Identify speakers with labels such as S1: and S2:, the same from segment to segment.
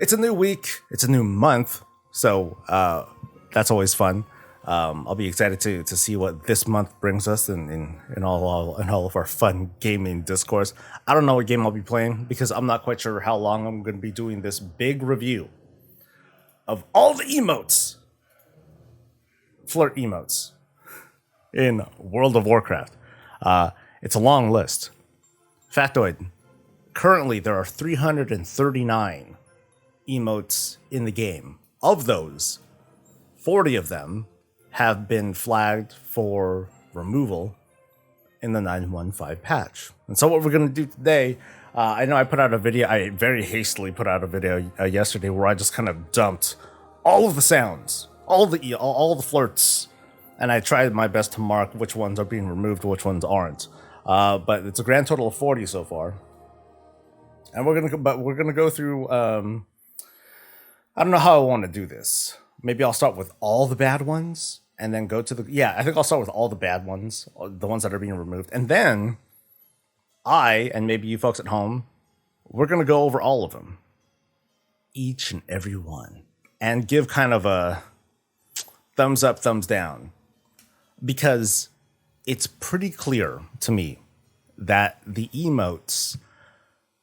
S1: It's a new week. It's a new month. So that's always fun. I'll be excited to see what this month brings us in all of our fun gaming discourse. I don't know what game I'll be playing because I'm not quite sure how long I'm going to be doing this big review of all the emotes, Flirt Emotes, in World of Warcraft. It's a long list. Factoid. Currently, there are 339 emotes in the game. Of those, 40 of them have been flagged for removal in the 915 patch. And so what we're going to do today, I know I put out a video, I very hastily put out a video yesterday where I just kind of dumped all of the sounds, all the flirts, and I tried my best to mark which ones are being removed, which ones aren't. But it's a grand total of 40 so far. And we're gonna go through. I don't know how I want to do this. Maybe I'll start with all the bad ones, and then go to the. Yeah, I think I'll start with all the bad ones, the ones that are being removed, and then and maybe you folks at home, we're gonna go over all of them, each and every one, and give kind of a thumbs up, thumbs down, because it's pretty clear to me that the emotes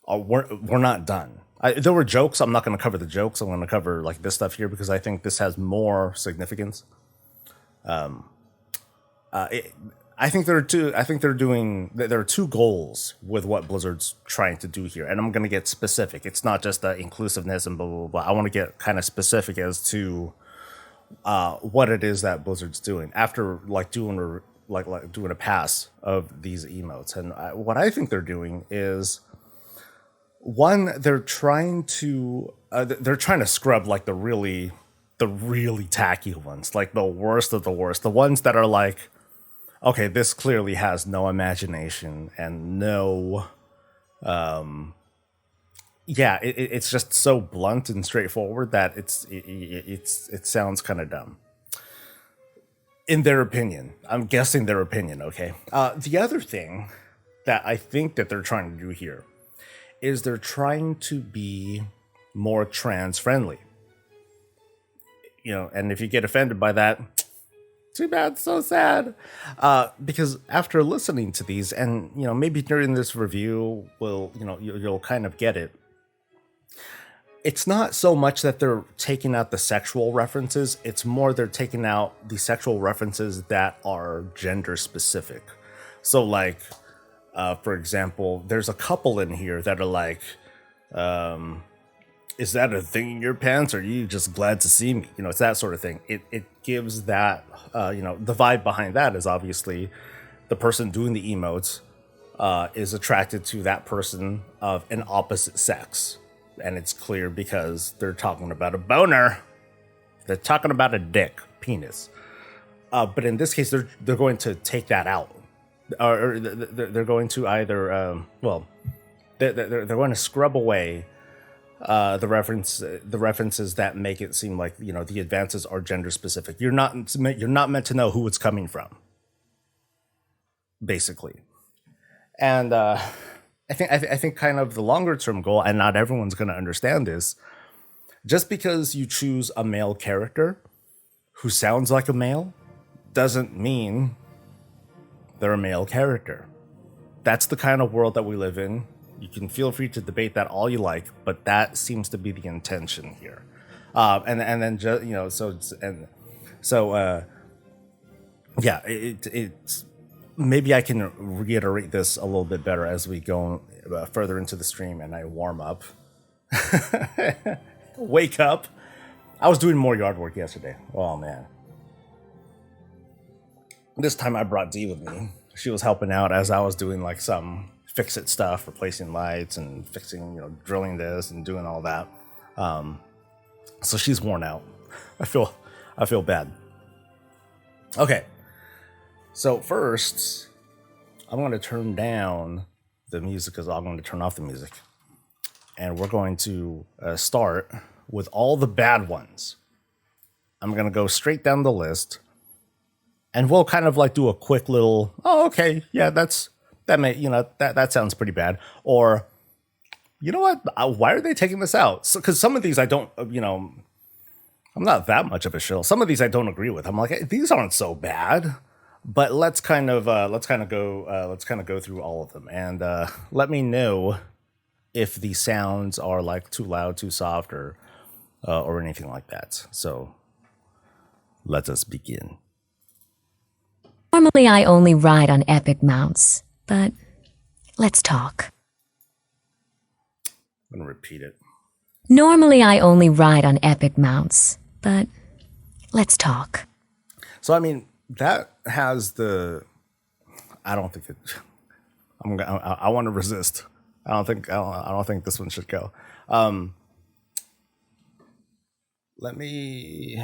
S1: we're not done. There were jokes. I'm not going to cover the jokes. I'm going to cover like this stuff here because I think this has more significance. I think there are two. I think there are two goals with what Blizzard's trying to do here, and I'm going to get specific. It's not just the inclusiveness and blah blah blah. I want to get kind of specific as to what it is that Blizzard's doing after like doing a pass of these emotes. And what I think they're doing is, one, they're trying to scrub like the really tacky ones, like the worst of the worst, the ones that are like, okay, this clearly has no imagination and no, it's just so blunt and straightforward that it sounds kind of dumb. In their opinion, I'm guessing their opinion. Okay. The other thing that I think that they're trying to do here is they're trying to be more trans friendly. And if you get offended by that, too bad, so sad. Because after listening to these, and maybe during this review, you'll kind of get it. It's not so much that they're taking out the sexual references, it's more they're taking out the sexual references that are gender specific. So like, for example, there's a couple in here that are like, is that a thing in your pants, or are you just glad to see me? It's that sort of thing. It gives that, the vibe behind that is obviously the person doing the emotes is attracted to that person of an opposite sex. And it's clear because they're talking about a boner. They're talking about a dick, penis. But in this case, they're going to take that out. Or they're going to either they're going to scrub away the references that make it seem like the advances are gender specific. You're not meant to know who it's coming from, basically. And I think kind of the longer term goal, and not everyone's going to understand this, just because you choose a male character who sounds like a male doesn't mean they're a male character. That's the kind of world that we live in. You can feel free to debate that all you like, but that seems to be the intention here. It's maybe I can reiterate this a little bit better as we go further into the stream and I warm up. Wake up. I was doing more yard work yesterday. Oh man. This time I brought Dee with me. She was helping out as I was doing like some fix-it stuff, replacing lights and fixing, drilling this and doing all that. So she's worn out. I feel bad. Okay. So first, I'm going to turn down the music because I'm going to turn off the music. And we're going to start with all the bad ones. I'm going to go straight down the list. And we'll kind of like do a quick little, oh, okay, yeah, that sounds pretty bad. Or you know what? Why are they taking this out? Because some of these I don't, I'm not that much of a shill. Some of these I don't agree with. I'm like, hey, these aren't so bad. But let's kind of go through all of them and let me know if the sounds are like too loud, too soft, or anything like that. So let us begin.
S2: Normally I only ride on epic mounts, but let's talk.
S1: I'm gonna repeat it.
S2: Normally I only ride on epic mounts, but let's talk.
S1: So I mean that has the. I don't think it. I want to resist. I don't think this one should go. Let me.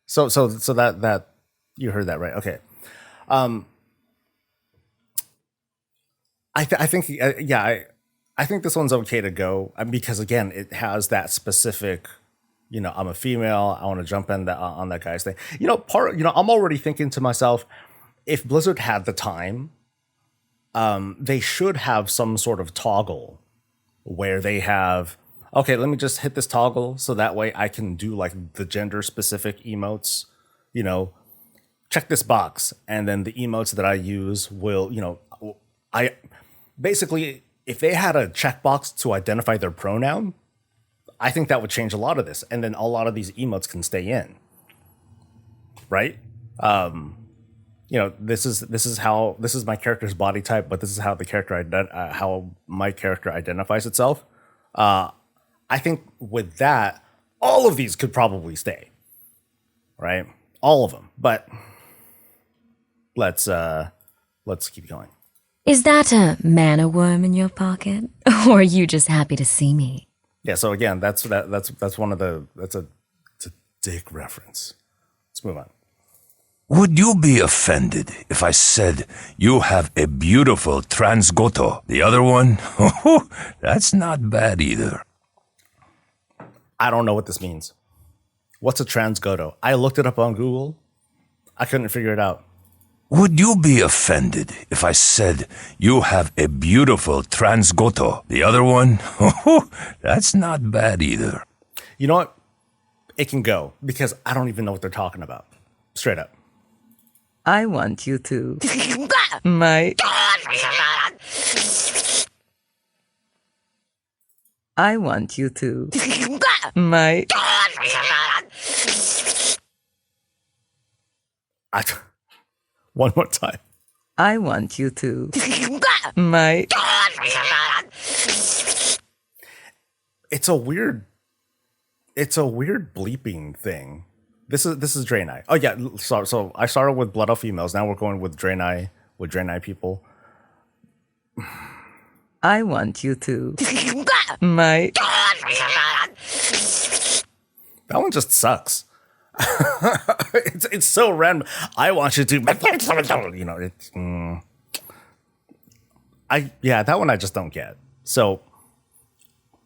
S1: So that you heard that right? Okay. I think yeah I think this one's okay to go because again it has that specific. I'm a female. I want to jump in that on that guy's thing. I'm already thinking to myself, if Blizzard had the time, they should have some sort of toggle where they have, okay, let me just hit this toggle so that way I can do like the gender specific emotes, check this box. And then the emotes that I use will, I basically, if they had a checkbox to identify their pronoun, I think that would change a lot of this. And then a lot of these emotes can stay in, right? This is my character's body type, but this is how the character how my character identifies itself. I think with that, all of these could probably stay, right? All of them. But let's keep going.
S2: Is that a mana worm in your pocket, or are you just happy to see me?
S1: Yeah. So again, that's one of the it's a dick reference. Let's move on.
S3: Would you be offended if I said you have a beautiful transgoto? The other one? That's not bad either.
S1: I don't know what this means. What's a transgoto? I looked it up on Google. I couldn't figure it out.
S3: Would you be offended if I said you have a beautiful transgoto? The other one? That's not bad either.
S1: You know what? It can go because I don't even know what they're talking about. Straight up.
S4: I want you to. My. I want you to. My.
S1: One more time.
S4: I want you to. My.
S1: It's a weird bleeping thing. This is Draenei. Oh yeah, so I started with Blood Elf females. Now we're going with Draenei people.
S4: I want you to. My.
S1: That one just sucks. it's so random. I want you to. It's. That one I just don't get. So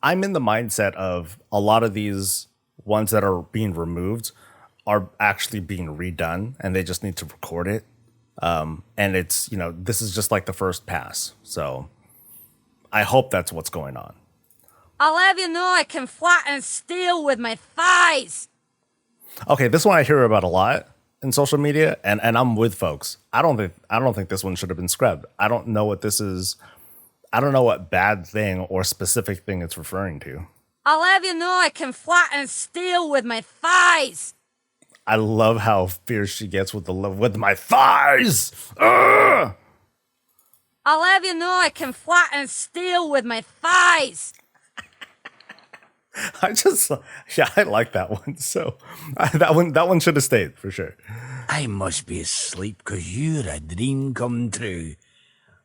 S1: I'm in the mindset of a lot of these ones that are being removed are actually being redone and they just need to record it. And it's, this is just like the first pass. So I hope that's what's going on.
S5: I'll have you know I can flatten steel with my thighs.
S1: Okay, this one I hear about a lot in social media, and I'm with folks. I don't think this one should have been scrubbed. I don't know what this is. I don't know what bad thing or specific thing it's referring to.
S5: I'll have you know I can flatten steel with my thighs.
S1: I love how fierce she gets with my thighs. Ugh!
S5: I'll have you know I can flatten steel with my thighs.
S1: I like that one. So that one should have stayed for sure.
S6: I must be asleep 'cause you're a dream come true.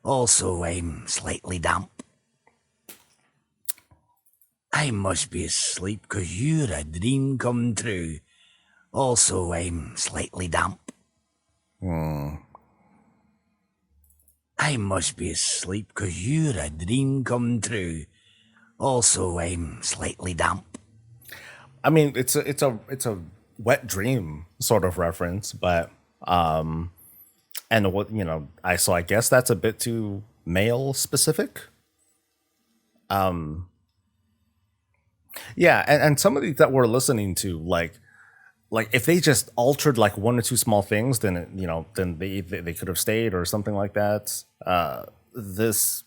S6: Also, I'm slightly damp. I must be asleep 'cause you're a dream come true. Also, I'm slightly damp. I must be asleep 'cause you're a dream come true. Also, I'm slightly damp.
S1: I mean, it's a wet dream sort of reference, but and what I guess that's a bit too male specific. Yeah, and some of these that we're listening to, like if they just altered like one or two small things, then then they could have stayed or something like that. This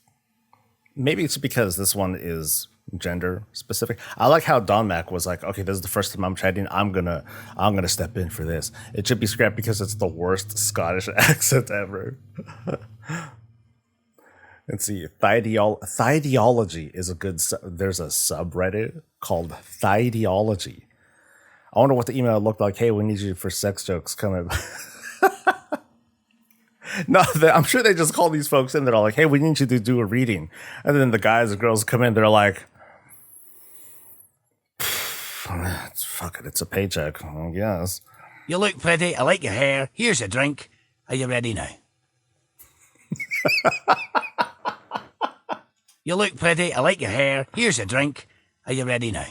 S1: maybe it's because this one is gender specific. I like how Don Mac was like, okay, this is the first time I'm chatting. I'm gonna step in for this. It should be scrapped because it's the worst Scottish accent ever. Let's see. Thideology is a good. There's a subreddit called Thideology. I wonder what the email looked like. Hey, we need you for sex jokes coming. No, I'm sure they just call these folks in. They're all like, hey, we need you to do a reading. And then the guys and girls come in. They're like, fuck it. It's a paycheck. I guess.
S6: You look pretty. I like your hair. Here's a drink. Are you ready now? You look pretty. I like your hair. Here's a drink. Are you ready now?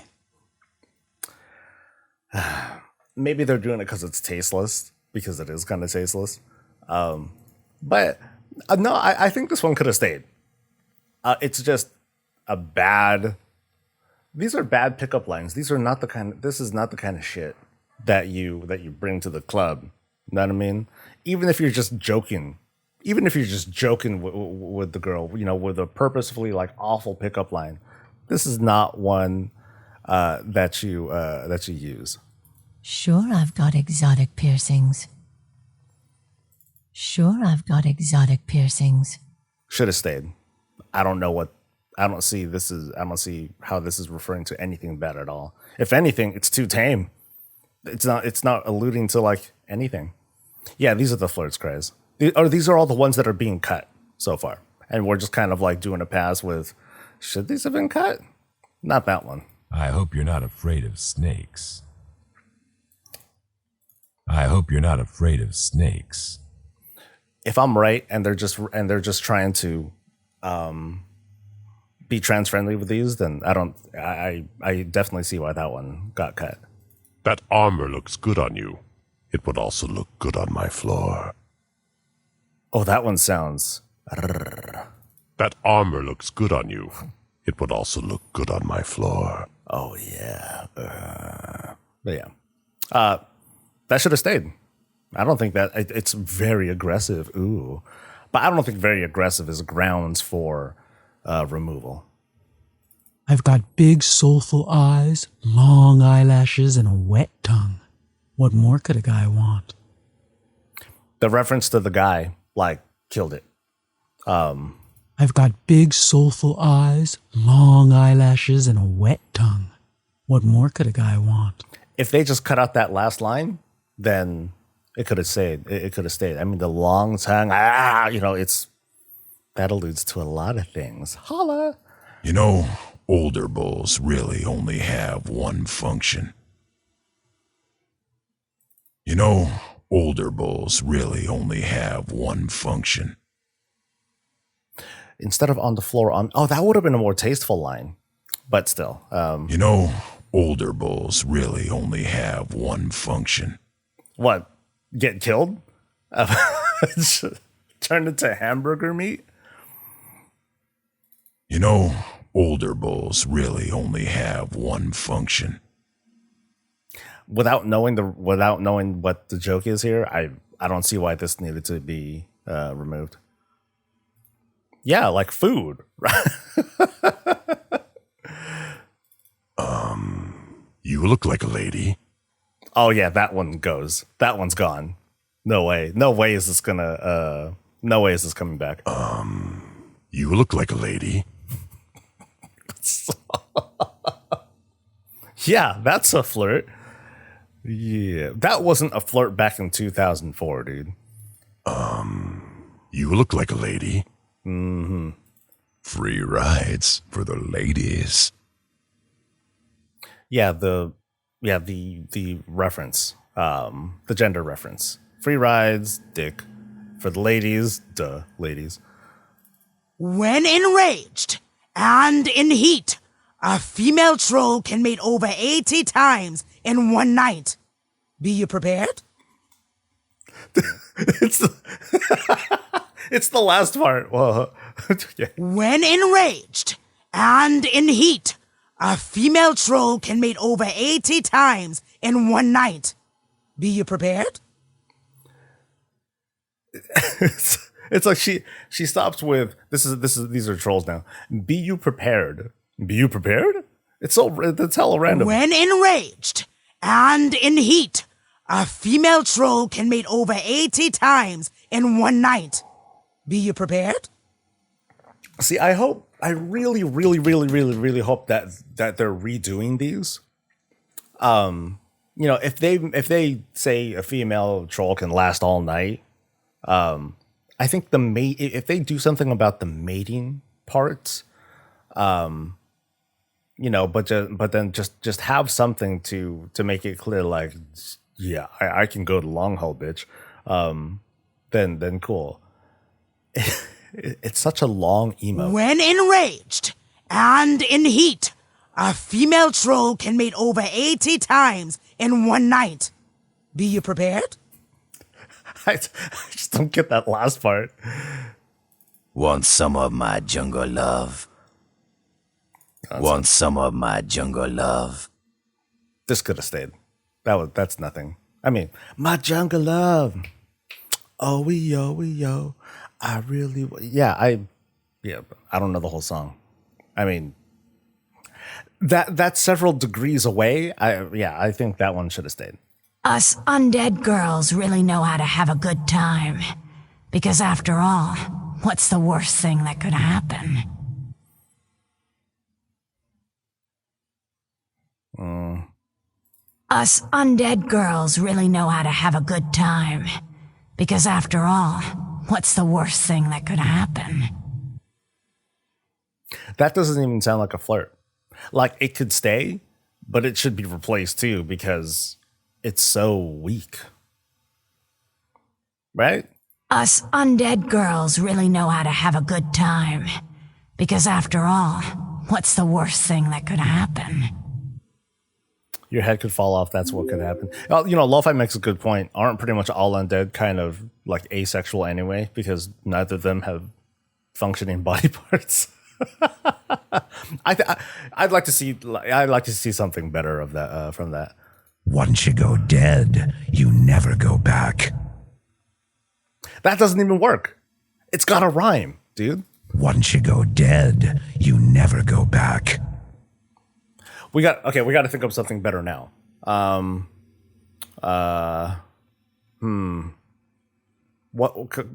S1: Maybe they're doing it because it's tasteless, because it is kind of tasteless. But no, I think this one could have stayed. It's just a bad. These are bad pickup lines. These are not the kind. This is not the kind of shit that you bring to the club. You know what I mean? Even if you're just joking, with the girl, with a purposefully like awful pickup line, this is not one that you use.
S7: Sure, I've got exotic piercings. Should
S1: have stayed. I don't see how this is referring to anything bad at all. If anything, it's too tame. It's not alluding to like anything. Yeah, these are the flirts craze. These are all the ones that are being cut so far. And we're just kind of like doing a pass with, should these have been cut? Not that one.
S3: I hope you're not afraid of snakes.
S1: If I'm right and they're just trying to be trans friendly with these, then I definitely see why that one got cut.
S8: That armor looks good on you. It would also look good on my floor.
S1: Oh, that one sounds.
S8: That armor looks good on you. It would also look good on my floor.
S1: Oh yeah. But yeah. That should have stayed. I don't think that it's very aggressive. Ooh, but I don't think very aggressive is grounds for removal.
S9: I've got big soulful eyes, long eyelashes, and a wet tongue. What more could a guy want?
S1: The reference to the guy, like, killed it.
S9: I've got big soulful eyes, long eyelashes, and a wet tongue. What more could a guy want?
S1: If they just cut out that last line, then it could have stayed. It could have stayed. I mean, the long tongue, that alludes to a lot of things. Holla.
S3: Older bulls really only have one function.
S1: Instead of on the floor, that would have been a more tasteful line. But still.
S3: Older bulls really only have one function.
S1: What? Get killed? Turn into hamburger meat?
S3: Older bulls really only have one function.
S1: Without knowing what the joke is here, I don't see why this needed to be removed. Yeah, like food.
S3: You look like a lady.
S1: Oh yeah, that one goes. That one's gone. No way. No way is this coming back.
S3: You look like a lady.
S1: Yeah, that's a flirt. Yeah, that wasn't a flirt back in 2004, dude.
S3: You look like a lady.
S1: Mm-hmm.
S3: Free rides for the ladies.
S1: Yeah, the reference, the gender reference. Free rides, dick. For the ladies, duh, ladies.
S10: When enraged and in heat, a female troll can mate over 80 times in one night. Be you prepared?
S1: It's the last part. Well, yeah.
S10: When enraged and in heat. A female troll can mate over 80 times in one night. Be you prepared?
S1: It's like she stops with these are trolls now. Be you prepared? Be you prepared? It's hella random.
S10: When enraged and in heat, a female troll can mate over 80 times in one night. Be you prepared?
S1: See, I really, really, really, really, really hope that they're redoing these. If they say a female troll can last all night, I think if they do something about the mating parts, but then just have something to make it clear, like, yeah, I can go to long haul, bitch. Then cool. It's such a long emote.
S10: When enraged and in heat, a female troll can mate over 80 times in one night. Be you prepared?
S1: I just don't get that last part.
S6: Want some of my jungle love? Want some of my jungle love?
S1: This could have stayed. That's nothing. I mean, my jungle love. Oh, we yo. I really, I don't know the whole song. I mean, that's several degrees away. I think that one should have stayed.
S7: Us undead girls really know how to have a good time. Because after all, what's the worst thing that could happen? Us undead girls really know how to have a good time. Because after all, what's the worst thing that could happen?
S1: That doesn't even sound like a flirt. Like, it could stay, but it should be replaced too, because it's so weak. Right?
S7: Us undead girls really know how to have a good time. Because after all, what's the worst thing that could happen?
S1: Your head could fall off. That's what could happen. Well, Lo-Fi makes a good point. Aren't pretty much all undead kind of like asexual anyway? Because neither of them have functioning body parts. I'd like to see something better of that from that.
S3: Once you go dead, you never go back.
S1: That doesn't even work. It's got a rhyme, dude.
S3: Once you go dead, you never go back.
S1: We got to think of something better now.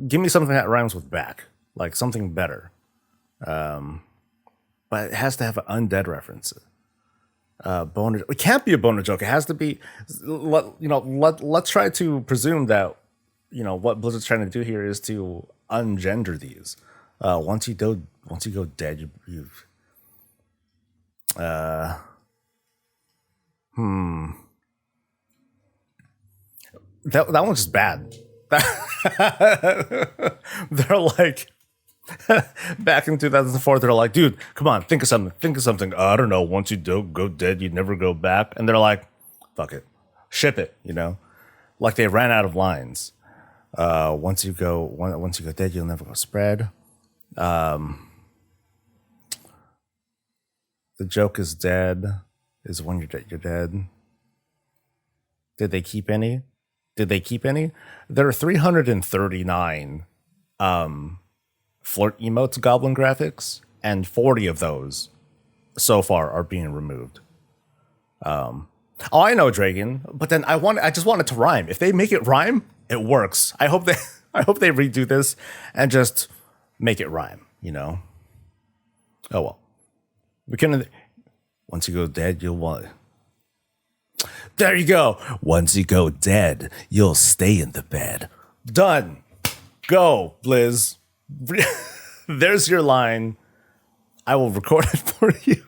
S1: Give me something that rhymes with back, like something better. But it has to have an undead reference. Boner. It can't be a boner joke. It has to be. Let's try to presume that what Blizzard's trying to do here is to ungender these. Once you go dead, you've. That one's just bad. They're like, back in 2004, they're like, dude, come on, think of something. I don't know. Once you go dead, you never go back. And they're like, fuck it, ship it. Like they ran out of lines. Once you go dead, you'll never go spread. The joke is dead. Is when you're dead. Did they keep any? There are 339 Flirt Emotes goblin graphics, and 40 of those so far are being removed. I know, Dragon, but then I just want it to rhyme. If they make it rhyme, it works. I hope they redo this and just make it rhyme, Oh well. We can. Once you go dead, you'll want. There you go. Once you go dead, you'll stay in the bed. Done. Go, Blizz. There's your line. I will record it for you.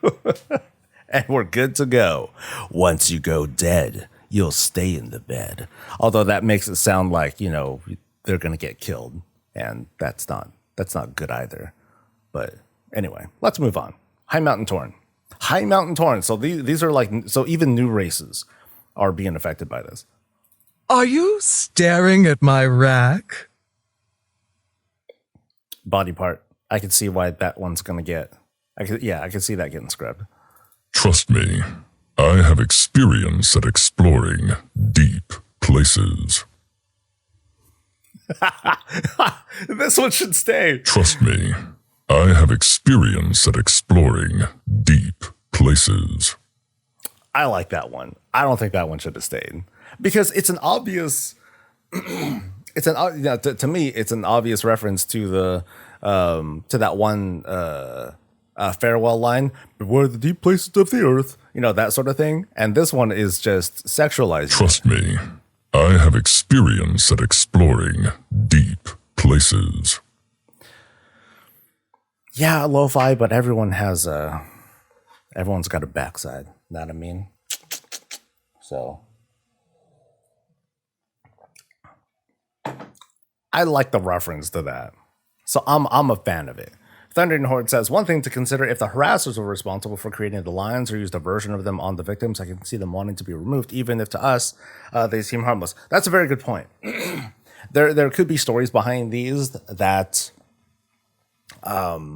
S1: And we're good to go. Once you go dead, you'll stay in the bed. Although that makes it sound like, they're going to get killed. And that's not good either. But anyway, let's move on. High Mountain Torn. So these are so even new races are being affected by this.
S11: Are you staring at my rack?
S1: Body part. I can see why that one's going to get I can see that getting scrubbed.
S12: Trust me, I have experience at exploring deep places.
S1: This one should stay.
S12: Trust me, I have experience at exploring deep places.
S1: I like that one. I don't think that one should have stayed because it's an obvious. To me, it's an obvious reference to the to that one farewell line. Beware the deep places of the earth. That sort of thing. And this one is just sexualized.
S12: Trust me, I have experience at exploring deep places.
S1: Yeah, lo-fi, but everyone's got a backside. Know what I mean? So I like the reference to that. So I'm a fan of it. Thundering Horde says, one thing to consider, if the harassers were responsible for creating the lines or used a version of them on the victims, I can see them wanting to be removed, even if to us, they seem harmless. That's a very good point. There could be stories behind these that, there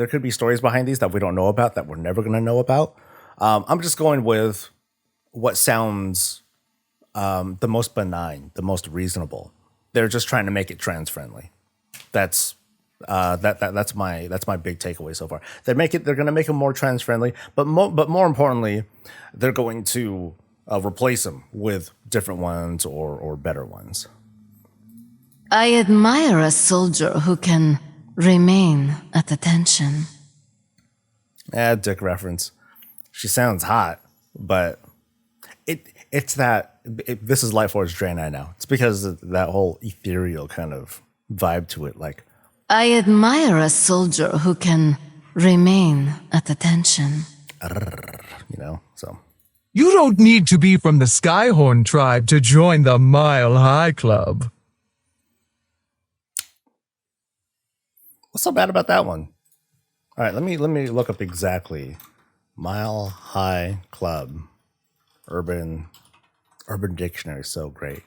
S1: could be stories behind these that we don't know about, that we're never going to know about. I'm just going with what sounds the most benign, the most reasonable. They're just trying to make it trans friendly. That's my big takeaway so far. They're going to make them more trans friendly, but more importantly, they're going to replace them with different ones or better ones.
S13: I admire a soldier who can remain at attention.
S1: Dick reference. She sounds hot, but it's that this is Lightforge Draenei now. It's because of that whole ethereal kind of vibe to it, like.
S13: I admire a soldier who can remain at attention.
S1: So.
S11: You don't need to be from the Skyhorn tribe to join the Mile High Club.
S1: What's so bad about that one? All right, let me look up exactly. Mile High Club, Urban Dictionary, so great.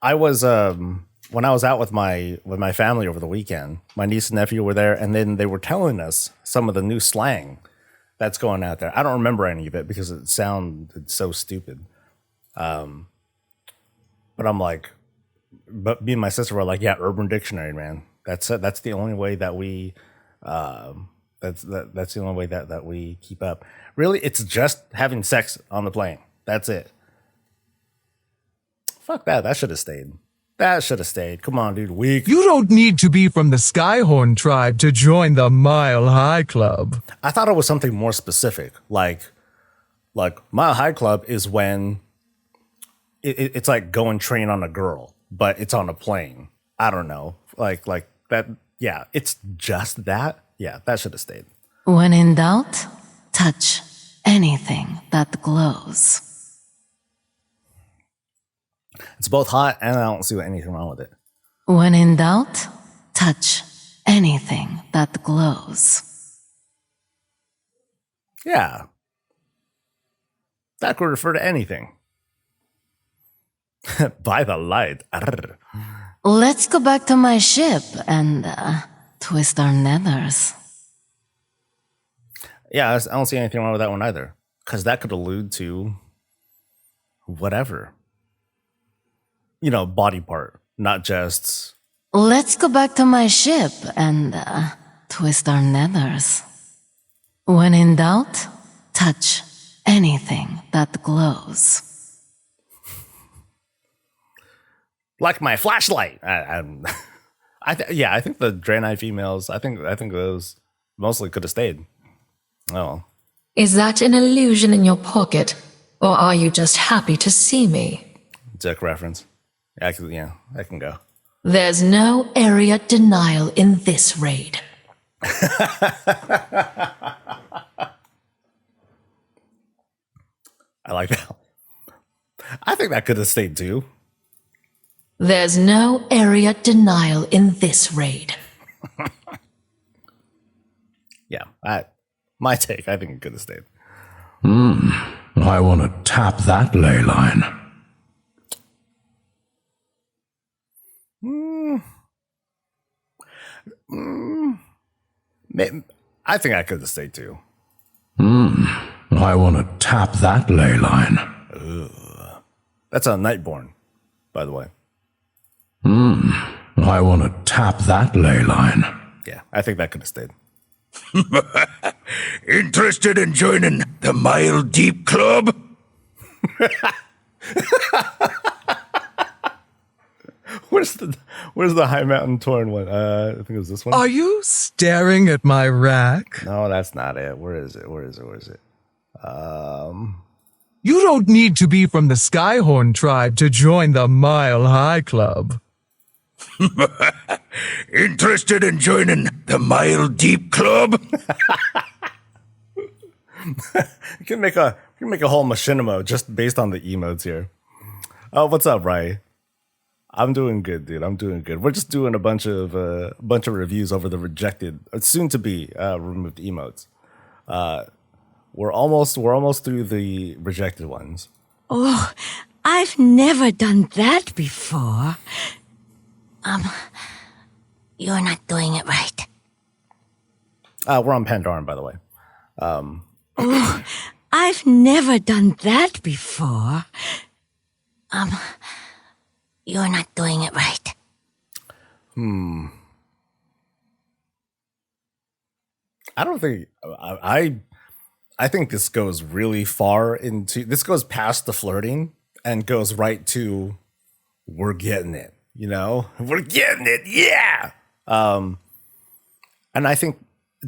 S1: I was when I was out with my family over the weekend, my niece and nephew were there, and then they were telling us some of the new slang that's going out there. I don't remember any of it because it sounded so stupid. But I'm like, but me and my sister were like, yeah, Urban Dictionary, man. That's it. That's the only way that we that's the only way that we keep up. Really, it's just having sex on the plane. That's it. Fuck that. That should have stayed. That should have stayed. Come on, dude. Weak.
S11: You don't need to be from the Skyhorn tribe to join the Mile High Club.
S1: I thought it was something more specific. Like Mile High Club is when it's like going train on a girl, but it's on a plane. I don't know. Like that. Yeah, it's just that. Yeah, that should have stayed.
S13: When in doubt, touch anything that glows.
S1: It's both hot and I don't see anything wrong with it.
S13: When in doubt, touch anything that glows.
S1: Yeah. That could refer to anything. By the light. Arr.
S13: Let's go back to my ship and twist our nethers.
S1: Yeah, I don't see anything wrong with that one either. Because that could allude to whatever. Body part, not just...
S13: Let's go back to my ship and twist our nethers. When in doubt, touch anything that glows.
S1: Like my flashlight. I think the Draenei females, I think those mostly could have stayed. Oh.
S2: Is that an illusion in your pocket, or are you just happy to see me?
S1: Dick reference. I can go.
S2: There's no area denial in this raid.
S1: I like that. I think that could have stayed too.
S2: There's no area denial in this raid.
S1: Yeah, my take. I think it could have stayed.
S14: I want to tap that ley line.
S1: I think I could have stayed too.
S14: I want to tap that ley line.
S1: That's a Nightborn, by the way.
S14: I want to tap that ley line.
S1: Yeah, I think that could have stayed.
S6: Interested in joining the Mile Deep Club?
S1: Where's the High Mountain Torn one? I think it was this one.
S11: Are you staring at my rack?
S1: No, that's not it. Where is it?
S11: You don't need to be from the Skyhorn tribe to join the Mile High Club.
S6: Interested in joining the Mile Deep Club?
S1: You can make a whole machinimo just based on the emotes here. Oh, what's up, Rai? I'm doing good, dude. I'm doing good. We're just doing a bunch of reviews over the rejected, soon to be removed emotes. We're almost through the rejected ones.
S7: Oh, I've never done that before. You're not doing it right.
S1: We're on Pandarin, by the way.
S7: Oh, I've never done that before. You're not doing it right.
S1: I don't think I think this goes really far into, this goes past the flirting and goes right to, we're getting it, you know? We're getting it, yeah! And I think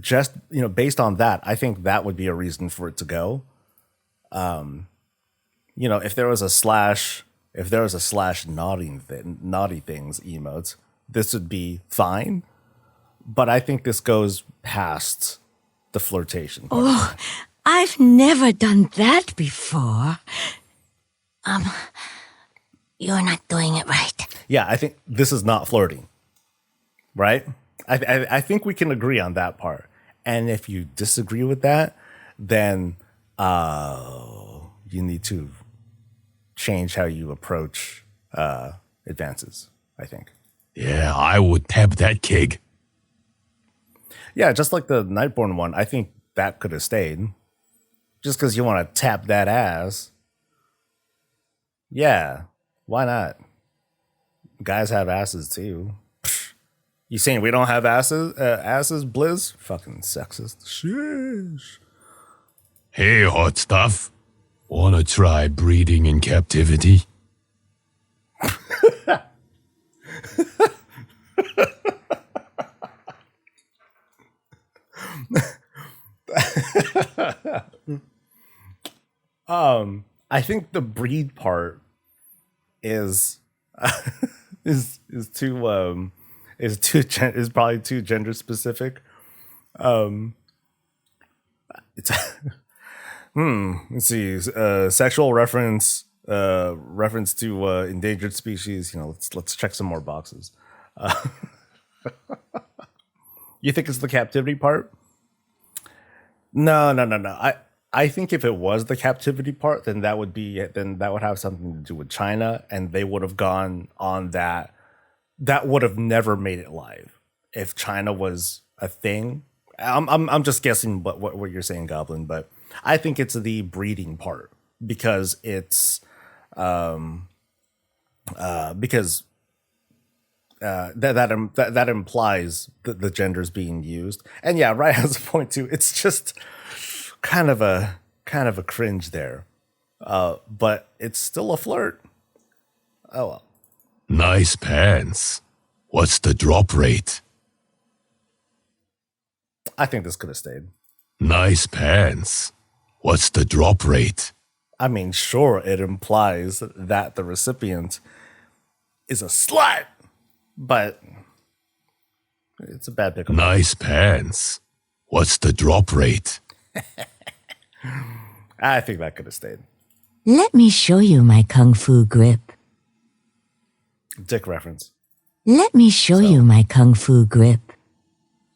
S1: just, you know, based on that, I think that would be a reason for it to go. You know, if there was a slash naughty things emotes, this would be fine. But I think this goes past the flirtation part.
S7: Oh, I've never done that before. You're not doing it right.
S1: Yeah, I think this is not flirting, right? I think we can agree on that part. And if you disagree with that, then you need to change how you approach advances, I think.
S3: Yeah, I would tap that keg.
S1: Yeah, just like the Nightborn one, I think that could have stayed. Just because you want to tap that ass. Yeah, why not? Guys have asses too. You saying we don't have asses, Blizz? Fucking sexist. Sheesh.
S3: Hey, hot stuff. Wanna try breeding in captivity?
S1: I think the breed part is probably too gender specific. It's let's see, sexual reference to endangered species. You know, let's check some more boxes. You think it's the captivity part? No. I think if it was the captivity part, then that would have something to do with China, and they would have gone on that. That would have never made it live if China was a thing. I'm just guessing what you're saying, Goblin, but I think it's the breeding part because it's that implies the genders being used. And yeah, Ryan has a point too. It's just kind of a cringe there, but it's still a flirt. Oh well.
S3: Nice pants. What's the drop rate?
S1: I think this could have stayed.
S3: Nice pants. What's the drop rate?
S1: I mean, sure, it implies that the recipient is a slut, but it's a bad pickup.
S3: Nice pants. What's the drop rate?
S1: I think that could have stayed.
S7: Let me show you my kung fu grip.
S1: Dick reference.
S7: Let me show you my kung fu grip.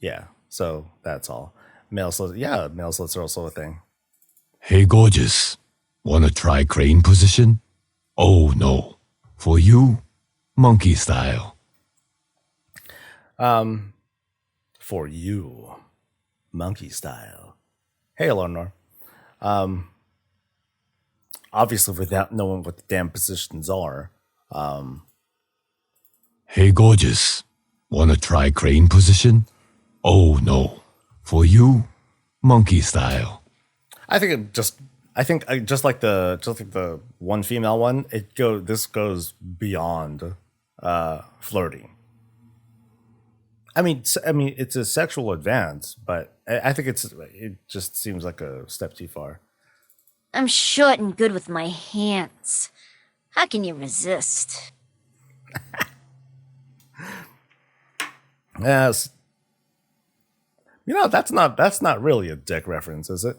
S1: Yeah, so that's all. Male sluts are also a thing.
S3: Hey, gorgeous. Wanna try crane position? Oh, no. For you, monkey style.
S1: For you. monkey style. Hey, Eleanor. Obviously, without knowing what the damn positions are.
S3: Hey, gorgeous. Wanna try crane position? Oh, no. For you, monkey style.
S1: I think just like the one female one, this goes beyond flirting. I mean, it's a sexual advance, but I think it just seems like a step too far.
S15: I'm short and good with my hands. How can you resist?
S1: Yes. That's not really a dick reference, is it?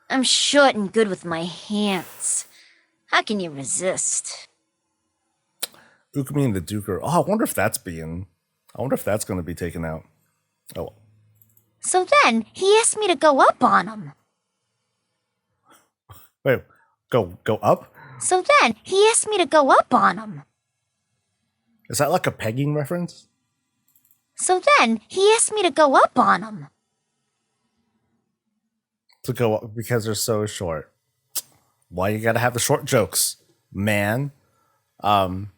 S15: I'm short and good with my hands. How can you resist?
S1: Ukami and the Duker. Oh, I wonder if that's going to be taken out. Oh.
S15: So then, he asked me to go up on him.
S1: Wait, go up?
S15: So then, he asked me to go up on him.
S1: Is that like a pegging reference?
S15: So then, he asked me to go up on him.
S1: To go up because they're so short. Why you gotta have the short jokes, man? In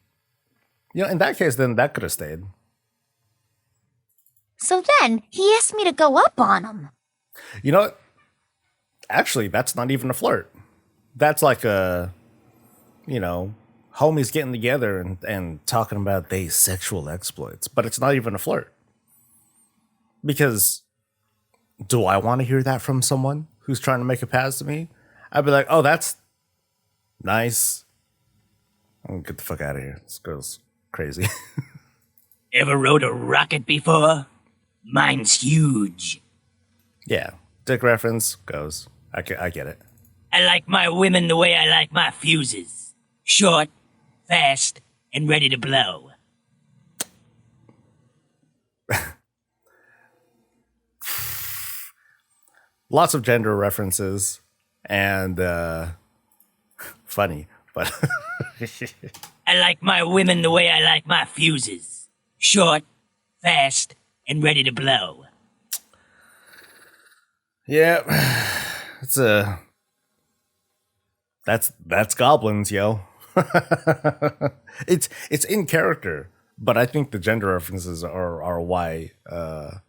S1: that case, then that could have stayed.
S15: So then, he asked me to go up on him.
S1: You know what? Actually, that's not even a flirt. That's like homies getting together and talking about their sexual exploits. But it's not even a flirt. Because do I want to hear that from someone who's trying to make a pass to me? I'd be like, oh, that's nice. I'm gonna get the fuck out of here. This girl's crazy.
S6: Ever rode a rocket before? Mine's huge.
S1: Yeah, dick reference goes. I get it.
S6: I like my women the way I like my fuses. Short, fast, and ready to blow.
S1: Lots of gender references and funny, but
S6: I like my women the way I like my fuses. Short, fast, and ready to blow.
S1: Yeah, that's goblins, yo. It's in character, but I think the gender references are why are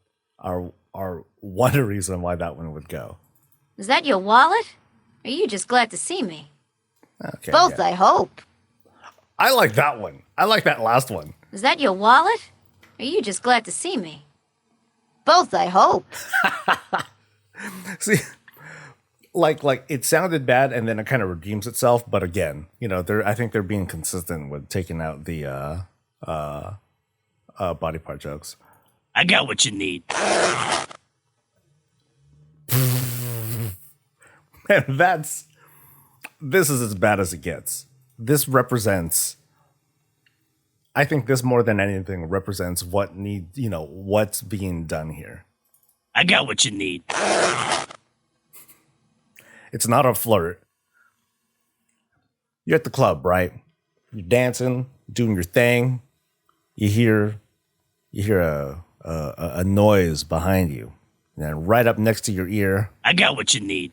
S1: one reason why that one would go.
S15: Is that your wallet? Or are you just glad to see me?
S1: Okay,
S15: Both,
S1: yeah.
S15: I hope.
S1: I like that one. I like that last one.
S15: Is that your wallet? Or are you just glad to see me? Both, I hope.
S1: See, like it sounded bad, and then it kind of redeems itself. But again, I think they're being consistent with taking out the body part jokes.
S6: I got what you need.
S1: And this is as bad as it gets. This represents, I think this more than anything represents what's being done here.
S6: I got what you need.
S1: It's not a flirt. You're at the club, right? You're dancing, doing your thing. You hear a noise behind you. And then right up next to your ear.
S6: I got what you need.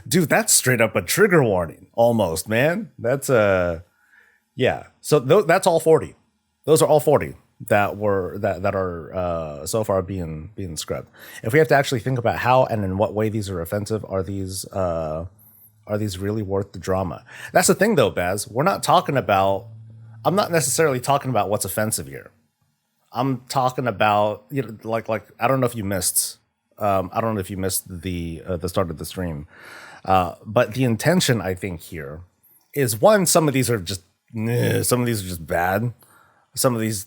S1: Dude, that's straight up a trigger warning. Almost, man. That's yeah. So that's all 40. Those are all 40 that are so far being scrubbed. If we have to actually think about how and in what way these are offensive, are these really worth the drama? That's the thing, though, Baz. I'm not necessarily talking about what's offensive here. I'm talking about like I don't know if you missed. I don't know if you missed the start of the stream, but the intention I think here is one. Some of these are just bad. Some of these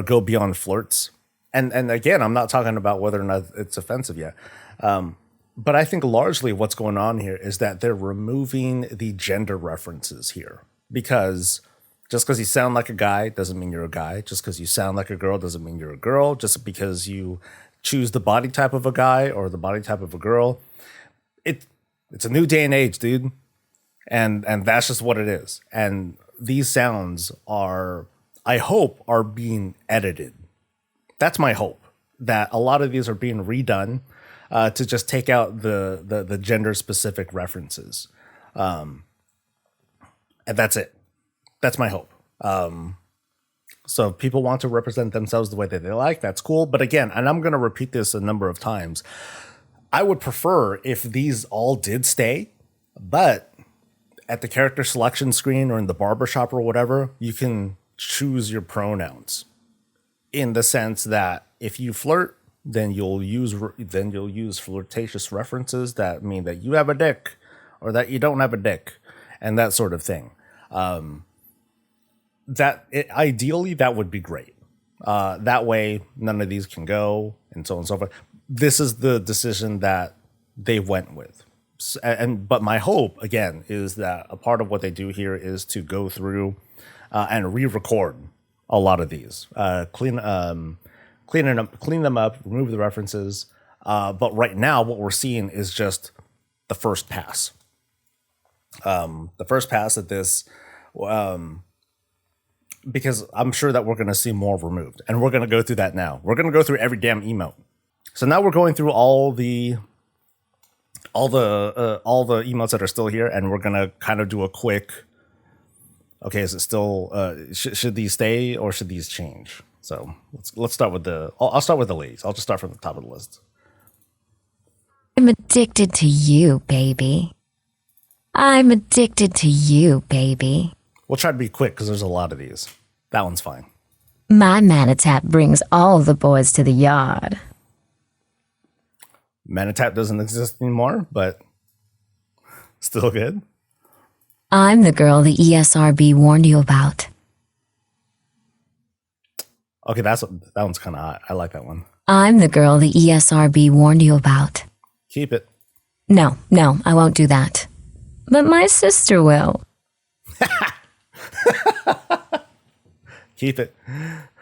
S1: go beyond flirts, and again, I'm not talking about whether or not it's offensive yet. But I think largely what's going on here is that they're removing the gender references here, because just because you sound like a guy doesn't mean you're a guy. Just because you sound like a girl doesn't mean you're a girl. Just because you choose the body type of a guy or the body type of a girl, it's a new day and age, dude. And that's just what it is. And these sounds I hope are being edited that's my hope, that a lot of these are being redone to just take out the gender specific references. And that's it. That's my hope. So if people want to represent themselves the way that they like, that's cool. But again, and I'm going to repeat this a number of times, I would prefer if these all did stay, but at the character selection screen or in the barbershop or whatever, you can choose your pronouns, in the sense that if you flirt, then you'll use flirtatious references that mean that you have a dick or that you don't have a dick, and that sort of thing. Ideally, that would be great. That way, none of these can go, and so on and so forth. This is the decision that they went with. But my hope, again, is that a part of what they do here is to go through and re-record a lot of these, clean them up, remove the references. But right now, what we're seeing is just the first pass. The first pass at this, because I'm sure that we're going to see more removed, and we're going to go through that now. We're going to go through every damn emote. So now we're going through all the emotes that are still here, and we're going to kind of do a quick. Okay, is it still? Should these stay or should these change? So let's start with I'll start with the ladies. I'll just start from the top of the list.
S2: I'm addicted to you, baby. I'm addicted to you, baby.
S1: We'll try to be quick because there's a lot of these. That one's fine.
S2: My Manitap brings all the boys to the yard.
S1: Manitap doesn't exist anymore, but still good.
S2: I'm the girl the ESRB warned you about.
S1: Okay, that one's kind of hot. I like that one.
S2: I'm the girl the ESRB warned you about.
S1: Keep it.
S2: No, I won't do that. But my sister will.
S1: Keep it.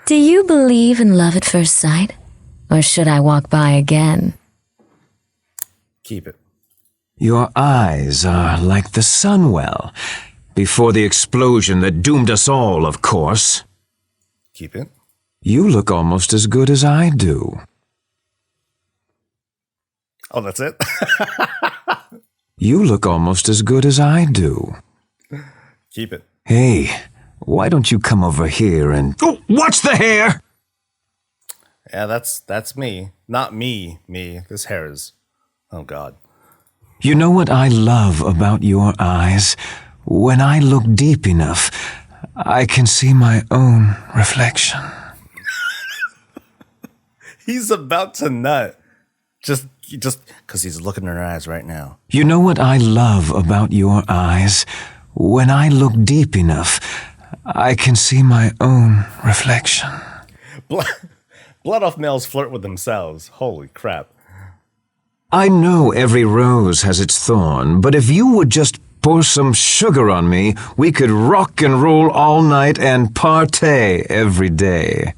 S2: Do you believe in love at first sight? Or should I walk by again?
S1: Keep it.
S16: Your eyes are like the sunwell. Before the explosion that doomed us all, of course.
S1: Keep it.
S16: You look almost as good as I do.
S1: Oh, that's it?
S16: You look almost as good as I do.
S1: Keep it.
S16: Hey, why don't you come over here and... Oh, watch the hair!
S1: Yeah, that's me. Not me. This hair is... Oh, God.
S16: You know what I love about your eyes? When I look deep enough, I can see my own reflection.
S1: He's about to nut. Just because he's looking in her eyes right now.
S16: You know what I love about your eyes? When I look deep enough, I can see my own reflection.
S1: Blood off males flirt with themselves. Holy crap.
S16: I know every rose has its thorn, but if you would just pour some sugar on me, we could rock and roll all night and partay every day.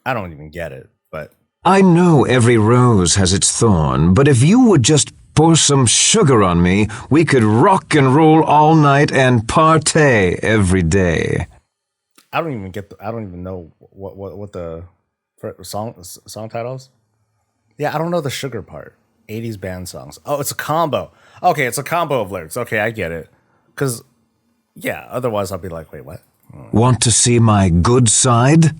S1: I don't even get it, but...
S16: I know every rose has its thorn, but if you would just pour some sugar on me, we could rock and roll all night and partay every day.
S1: I don't even know what the song titles. Yeah, I don't know the sugar part. 80s band songs. Oh, it's a combo. Okay, it's a combo of lyrics. Okay, I get it. Because, yeah, otherwise I'll be like, wait, what?
S16: Want to see my good side?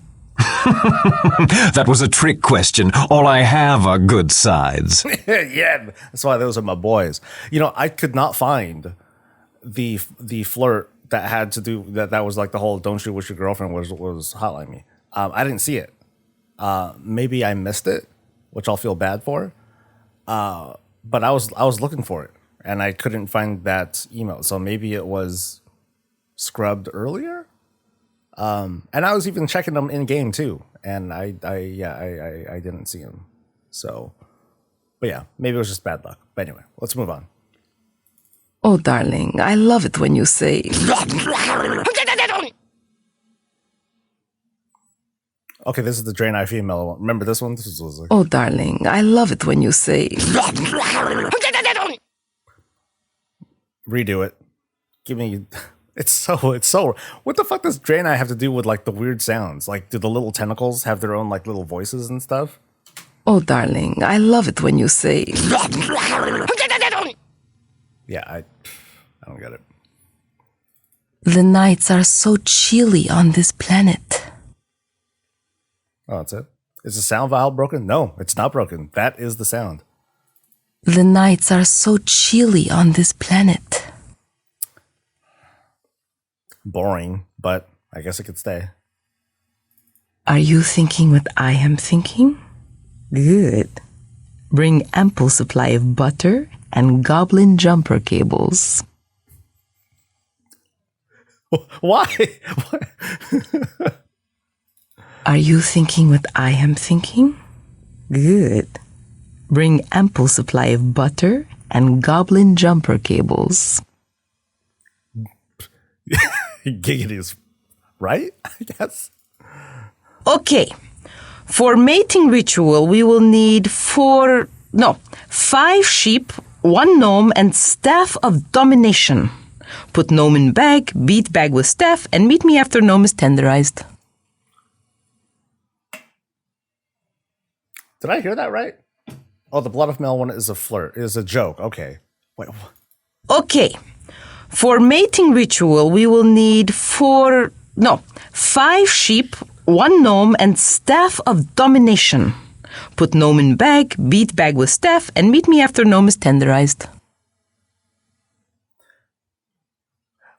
S16: That was a trick question. All I have are good sides.
S1: Yeah, that's why those are my boys. You know, I could not find the flirt that had to do that was like the whole "don't shoot with your girlfriend" was hotline me. I didn't see it. Maybe I missed it, which I'll feel bad for. But I was looking for it and I couldn't find that email. So maybe it was scrubbed earlier. And I was even checking them in game too, and I didn't see them. So, but yeah, maybe it was just bad luck. But anyway, let's move on.
S4: Oh, darling, I love it when you say...
S1: Okay, this is the Drain Eye female one. Remember this one? This was like...
S4: Oh, darling, I love it when you say...
S1: Redo it. Give me... It's so. What the fuck does Draenei have to do with like the weird sounds? Like, do the little tentacles have their own like little voices and stuff?
S4: Oh, darling, I love it when you say.
S1: Yeah, I don't get it.
S4: The nights are so chilly on this planet.
S1: Oh, that's it. Is the sound vial broken? No, it's not broken. That is the sound.
S4: The nights are so chilly on this planet.
S1: Boring, but I guess it could stay.
S4: Are you thinking what I am thinking? Good. Bring ample supply of butter and goblin jumper cables.
S1: Why?
S4: Are you thinking what I am thinking? Good. Bring ample supply of butter and goblin jumper cables.
S1: Giggity's right, I guess.
S4: Okay. For mating ritual, we will need 5 sheep, 1 gnome, and staff of domination. Put gnome in bag, beat bag with staff, and meet me after gnome is tenderized.
S1: Did I hear that right? Oh, the blood of male one is a flirt. Is a joke. Okay. Wait.
S4: Okay. For mating ritual, we will need 5 sheep, 1 gnome, and staff of domination. Put gnome in bag, beat bag with staff, and meet me after gnome is tenderized.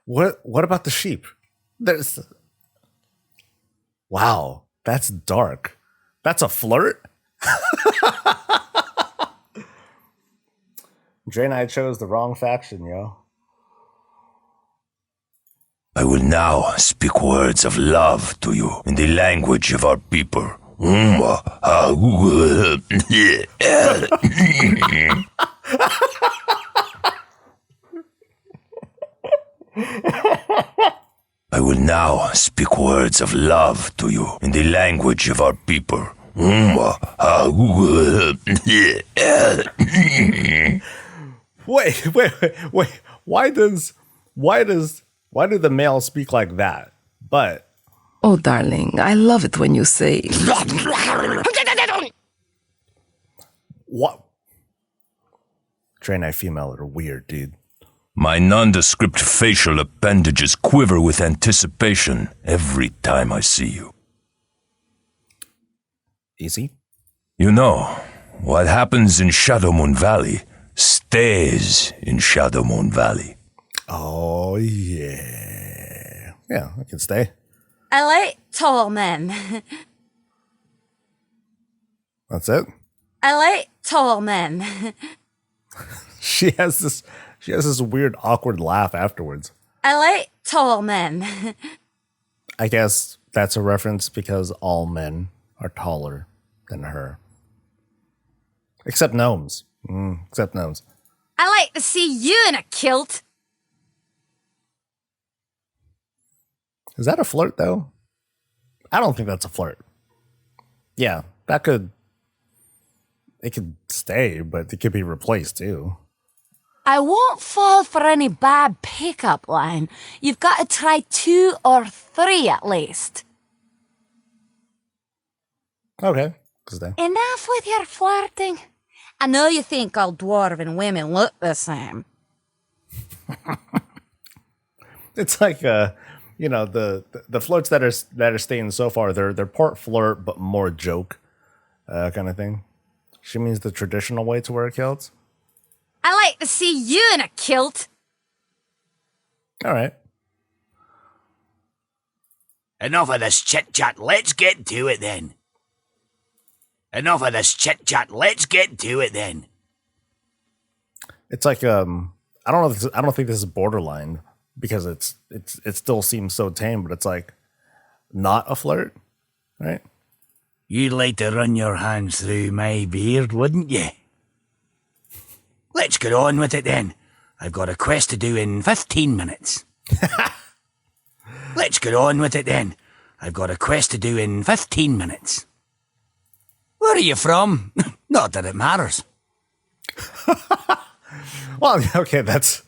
S1: What about the sheep? Wow, that's dark. That's a flirt? Draenei chose the wrong faction, yo.
S3: I will now speak words of love to you in the language of our people. I will now speak words of love to you in the language of our people.
S1: Wait. Why do the males speak like that? But
S4: oh, darling, I love it when you say.
S1: What? Draenei female are weird, dude.
S3: My nondescript facial appendages quiver with anticipation every time I see you.
S1: Easy?
S3: You know, what happens in Shadowmoon Valley stays in Shadowmoon Valley.
S1: Oh, yeah. Yeah, I can stay.
S5: I like tall men.
S1: That's it?
S5: I like tall men.
S1: She has this weird, awkward laugh afterwards.
S5: I like tall men.
S1: I guess that's a reference because all men are taller than her. Except gnomes. Except gnomes.
S5: I like to see you in a kilt.
S1: Is that a flirt, though? I don't think that's a flirt. Yeah, it could stay, but it could be replaced, too.
S5: I won't fall for any bad pickup line. You've got to try 2 or 3 at least.
S1: Okay, stay.
S5: Enough with your flirting. I know you think all dwarven women look the same.
S1: It's like the flirts that are staying so far, they're part flirt but more joke, kind of thing. She means the traditional way to wear kilts.
S5: I like to see you in a kilt.
S1: All right.
S6: Enough of this chit-chat, let's get to it then. Enough of this chit-chat, let's get to it then.
S1: It's like I don't think this is borderline because it still seems so tame, but it's like not a flirt, right?
S6: You'd like to run your hands through my beard, wouldn't you? Let's get on with it then. I've got a quest to do in 15 minutes. Let's get on with it then. I've got a quest to do in 15 minutes. Where are you from? Not that it matters.
S1: Well, okay, that's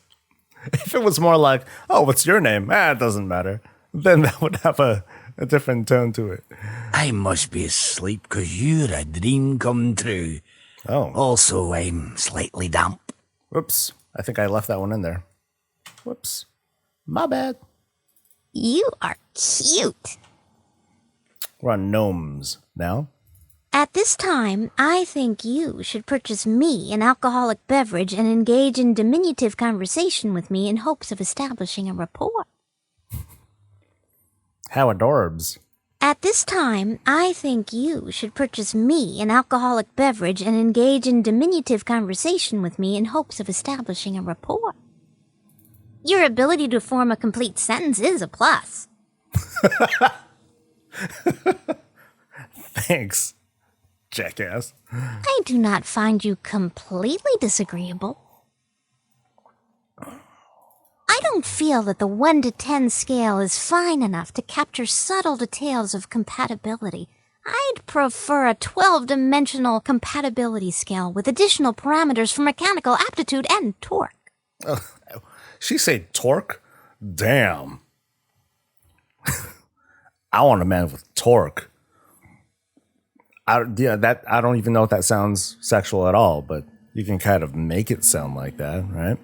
S1: If it was more like, oh, what's your name? It doesn't matter. Then that would have a different tone to it.
S6: I must be asleep because you're a dream come true.
S1: Oh.
S6: Also, I'm slightly damp.
S1: Whoops. I think I left that one in there. Whoops. My bad.
S15: You are cute.
S1: We're on gnomes now.
S15: At this time, I think you should purchase me an alcoholic beverage and engage in diminutive conversation with me in hopes of establishing a rapport.
S1: How adorbs.
S15: At this time, I think you should purchase me an alcoholic beverage and engage in diminutive conversation with me in hopes of establishing a rapport. Your ability to form a complete sentence is a plus.
S1: Thanks, jackass.
S15: I do not find you completely disagreeable. I don't feel that the 1 to 10 scale is fine enough to capture subtle details of compatibility. I'd prefer a 12-dimensional compatibility scale with additional parameters for mechanical aptitude and torque.
S1: She said torque? Damn. I want a man with torque. I don't even know if that sounds sexual at all, but you can kind of make it sound like that, right?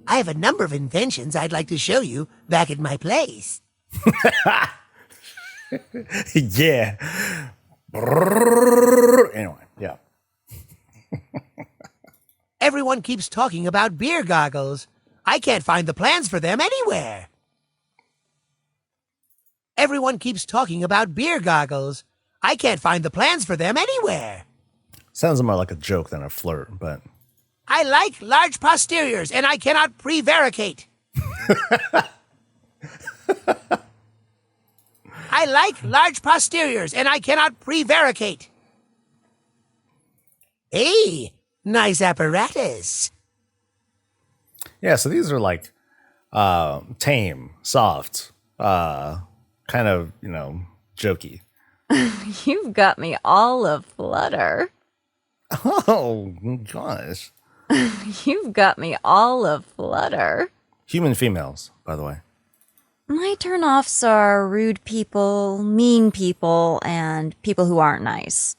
S10: I have a number of inventions I'd like to show you back at my place.
S1: Yeah. Anyway, yeah.
S10: Everyone keeps talking about beer goggles. I can't find the plans for them anywhere. Everyone keeps talking about beer goggles. I can't find the plans for them anywhere.
S1: Sounds more like a joke than a flirt, but...
S10: I like large posteriors, and I cannot prevaricate. I like large posteriors, and I cannot prevaricate. Hey, nice apparatus.
S1: Yeah, so these are like tame, soft, kind of, jokey.
S17: You've got me all aflutter.
S1: Oh, gosh.
S17: You've got me all aflutter.
S1: Human females, by the way.
S17: My turn-offs are rude people, mean people, and people who aren't nice.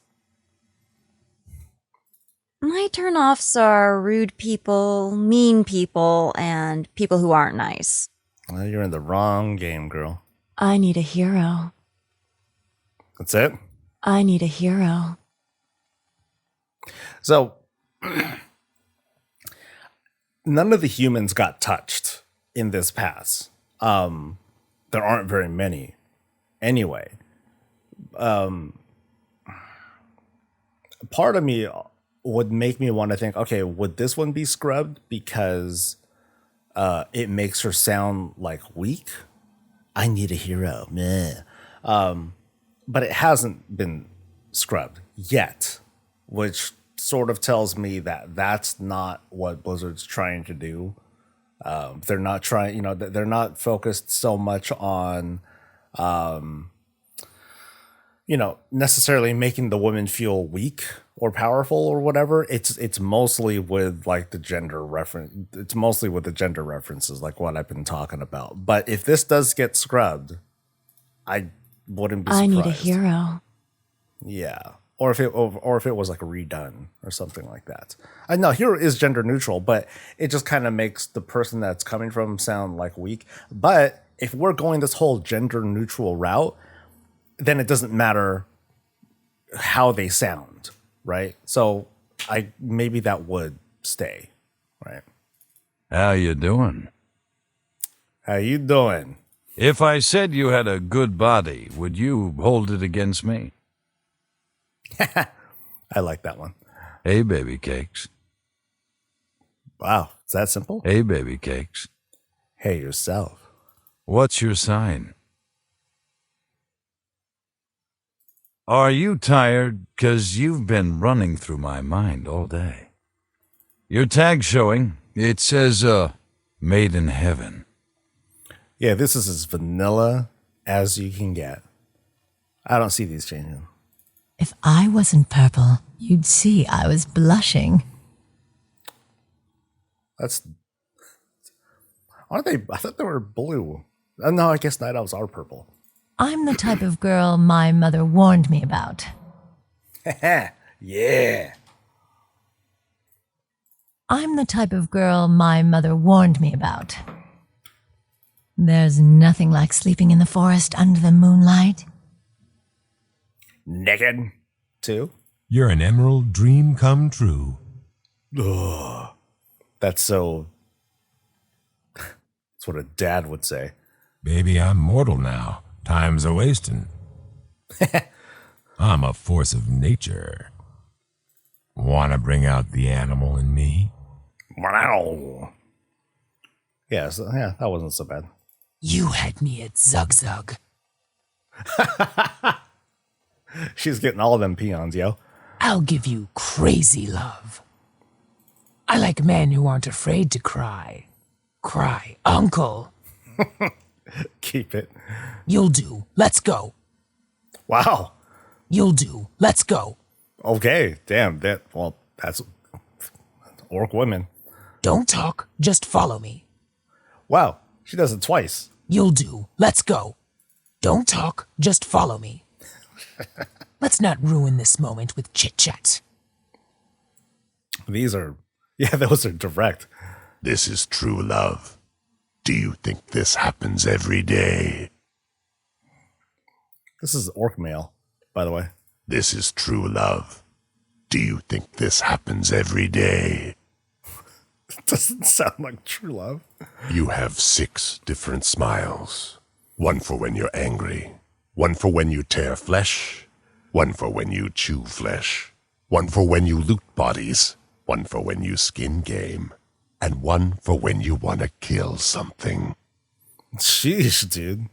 S17: My turn-offs are rude people, mean people, and people who aren't nice.
S1: Well, you're in the wrong game, girl.
S17: I need a hero.
S1: That's it?
S17: I need a hero.
S1: So, none of the humans got touched in this pass. There aren't very many. Anyway, part of me would make me want to think, okay, would this one be scrubbed because it makes her sound like weak? I need a hero. Meh. But it hasn't been scrubbed yet, which sort of tells me that that's not what Blizzard's trying to do. They're not trying, they're not focused so much on, necessarily making the women feel weak or powerful or whatever. It's mostly with like the gender reference. It's mostly with the gender references, like what I've been talking about. But if this does get scrubbed, I wouldn't be surprised.
S17: I need a hero.
S1: Yeah. Or if it was like redone or something like that. I know hero is gender neutral, but it just kind of makes the person that's coming from sound like weak. But if we're going this whole gender neutral route, then it doesn't matter how they sound, right? So maybe that would stay, right?
S3: How you doing?
S1: How you doing?
S3: If I said you had a good body, would you hold it against me?
S1: I like that one.
S3: Hey, baby cakes.
S1: Wow, it's that simple?
S3: Hey, baby cakes.
S1: Hey, yourself.
S3: What's your sign? Are you tired? 'Cause you've been running through my mind all day. Your tag's showing. It says, made in heaven.
S1: Yeah, this is as vanilla as you can get. I don't see these changing.
S7: If I wasn't purple, you'd see I was blushing.
S1: That's... Aren't they? I thought they were blue. No, I guess night elves are purple.
S7: I'm the type of girl my mother warned me about.
S1: Yeah.
S7: I'm the type of girl my mother warned me about. There's nothing like sleeping in the forest under the moonlight.
S1: Naked, too?
S18: You're an emerald dream come true.
S1: Ugh. That's so... That's what a dad would say.
S18: Baby, I'm mortal now. Time's a-wasting. I'm a force of nature. Wanna bring out the animal in me?
S1: Wow. Yeah, that wasn't so bad.
S10: You had me at Zug Zug.
S1: She's getting all of them peons, yo.
S10: I'll give you crazy love. I like men who aren't afraid to cry. Cry, uncle.
S1: Keep it.
S10: You'll do. Let's go.
S1: Wow.
S10: You'll do. Let's go.
S1: Okay, damn. That's orc women.
S10: Don't talk. Just follow me.
S1: Wow, she does it twice.
S10: You'll do. Let's go. Don't talk. Just follow me. Let's not ruin this moment with chit-chat.
S1: Those are direct.
S8: This is true love. Do you think this happens every day?
S1: This is orc male, by the way.
S8: This is true love. Do you think this happens every day?
S1: It doesn't sound like true love.
S8: You have 6 different smiles. One for when you're angry. One for when you tear flesh. One for when you chew flesh. One for when you loot bodies. One for when you skin game. And one for when you want to kill something.
S1: Sheesh, dude.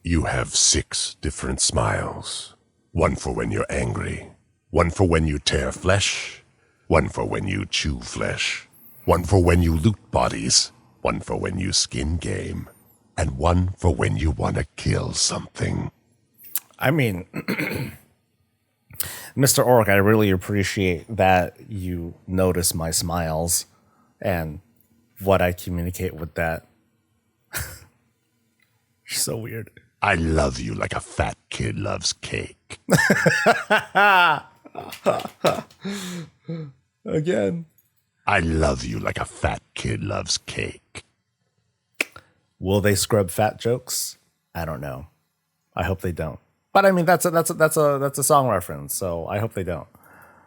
S8: You have 6 different smiles. One for when you're angry. One for when you tear flesh. One for when you chew flesh. One for when you loot bodies. One for when you skin game. And one for when you want to kill something.
S1: I mean, Mr. Orc, I really appreciate that you notice my smiles and what I communicate with that. So weird.
S8: I love you like a fat kid loves cake.
S1: Again.
S8: I love you like a fat kid loves cake.
S1: Will they scrub fat jokes? I don't know. I hope they don't. But I mean, that's a song reference, so I hope they don't.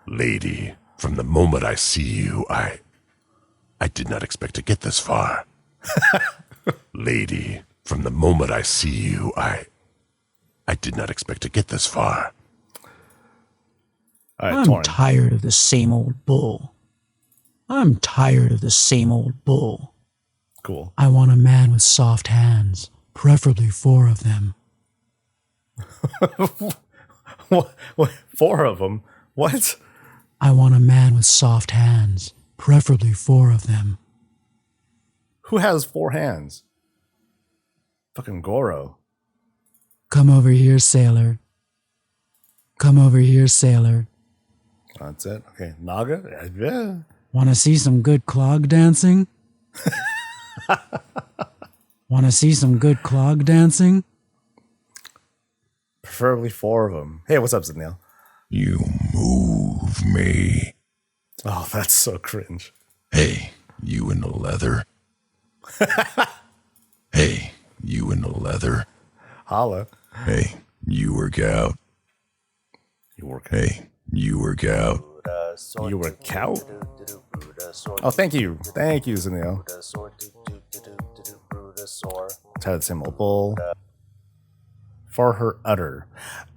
S8: Lady, from the moment I see you, I did not expect to get this far. Lady, from the moment I see you, I did not expect to get this far.
S1: All right,
S9: I'm
S1: Torrin.
S9: tired of the same old bull. I'm tired of the same old bull.
S1: Cool.
S9: I want a man with soft hands, preferably 4 of them.
S1: what? 4 of them? What?
S9: I want a man with soft hands, preferably 4 of them.
S1: Who has 4 hands? Fucking Goro.
S9: Come over here, sailor. Come over here, sailor.
S1: That's it. Okay, Naga? Yeah.
S9: Want to see some good clog dancing? Want to see some good clog dancing?
S1: Preferably 4 of them. Hey, what's up, Zenil?
S12: You move me.
S1: Oh, that's so cringe.
S12: Hey, you in the leather. Hey, you in the leather.
S1: Holla.
S12: Hey, you work out.
S1: You work out.
S12: Hey, you work out.
S1: You work out? Oh, thank you. Thank you, Zenil. Tired symbol bull. For her udder.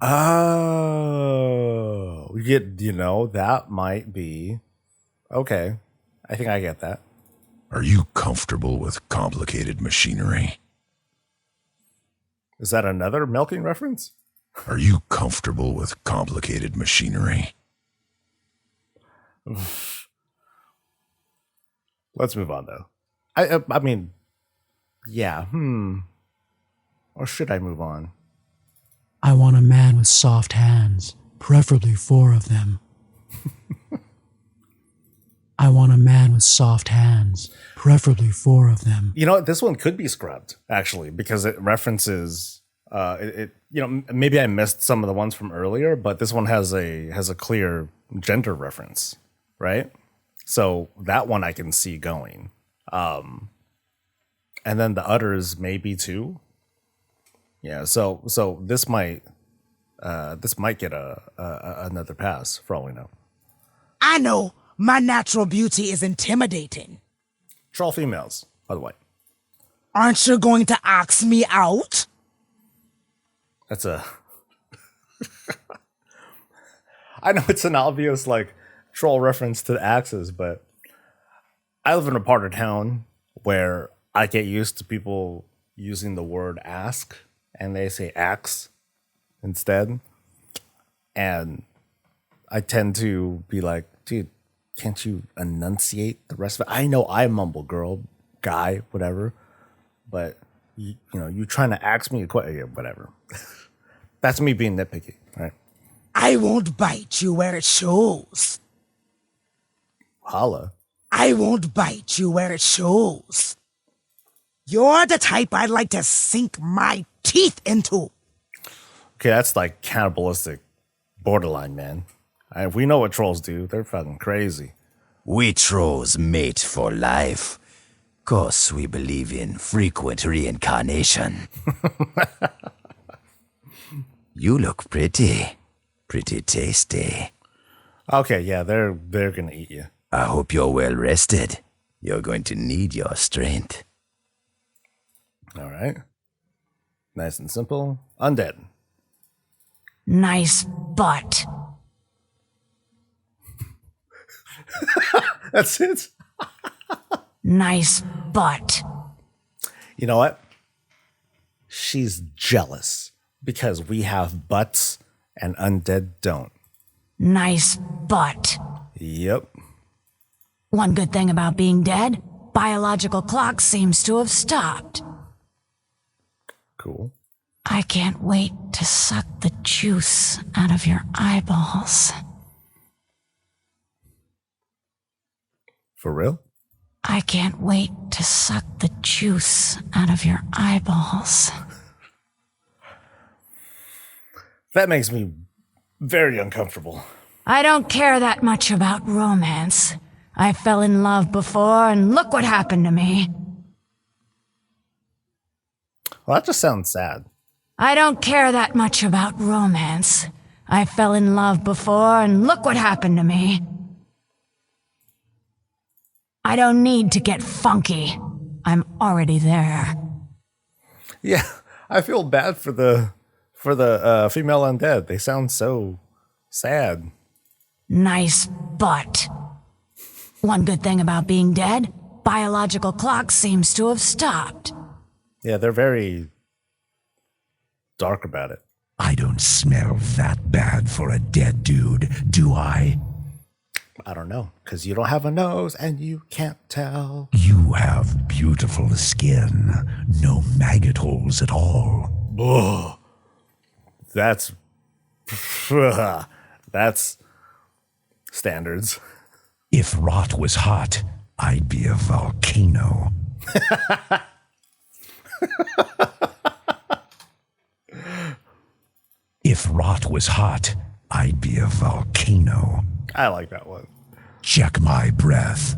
S1: Oh, that might be okay. I think I get that.
S12: Are you comfortable with complicated machinery?
S1: Is that another milking reference?
S12: Are you comfortable with complicated machinery?
S1: Let's move on, though. I mean, yeah. Or should I move on?
S9: I want a man with soft hands, preferably 4 of them. I want a man with soft hands, preferably 4 of them.
S1: You know what? This one could be scrubbed actually because it references. Maybe I missed some of the ones from earlier, but this one has a clear gender reference, right? So that one I can see going. And then the others maybe too. Yeah, so this might get another pass for all we know.
S10: I know my natural beauty is intimidating.
S1: Troll females, by the way.
S10: Aren't you going to ask me out?
S1: That's a. I know it's an obvious like troll reference to the axes, but I live in a part of town where I get used to people using the word ask and they say axe instead. And I tend to be like, dude, can't you enunciate the rest of it? I know I mumble girl, guy, whatever, but you trying to ask me a question, whatever. That's me being nitpicky, right?
S10: I won't bite you where it shows.
S1: Holla.
S10: I won't bite you where it shows. You're the type I'd like to sink my teeth into.
S1: Okay, that's like cannibalistic borderline, man. We know what trolls do. They're fucking crazy.
S6: We trolls mate for life. 'Cause we believe in frequent reincarnation. You look pretty. Pretty tasty.
S1: Okay, yeah, they're gonna eat you.
S6: I hope you're well rested. You're going to need your strength.
S1: All right. Nice and simple. Undead.
S7: Nice butt.
S1: That's it.
S7: Nice butt.
S1: You know what? She's jealous because we have butts and undead don't.
S7: Nice butt.
S1: Yep.
S7: One good thing about being dead, biological clock seems to have stopped.
S1: Cool.
S7: I can't wait to suck the juice out of your eyeballs.
S1: For real?
S7: I can't wait to suck the juice out of your eyeballs.
S1: That makes me very uncomfortable.
S7: I don't care that much about romance. I fell in love before, and look what happened to me.
S1: Well, that just sounds sad.
S7: I don't care that much about romance. I fell in love before, and look what happened to me. I don't need to get funky. I'm already there.
S1: Yeah, I feel bad for the female undead. They sound so sad.
S7: Nice butt. One good thing about being dead, biological clock seems to have stopped.
S1: Yeah, they're very dark about it.
S14: I don't smell that bad for a dead dude, do I?
S1: I don't know, because you don't have a nose and you can't tell.
S14: You have beautiful skin, no maggot holes at all.
S1: Ugh. That's standards.
S14: If rot was hot, I'd be a volcano. If rot was hot, I'd be a volcano.
S1: I like that one.
S14: Check my breath.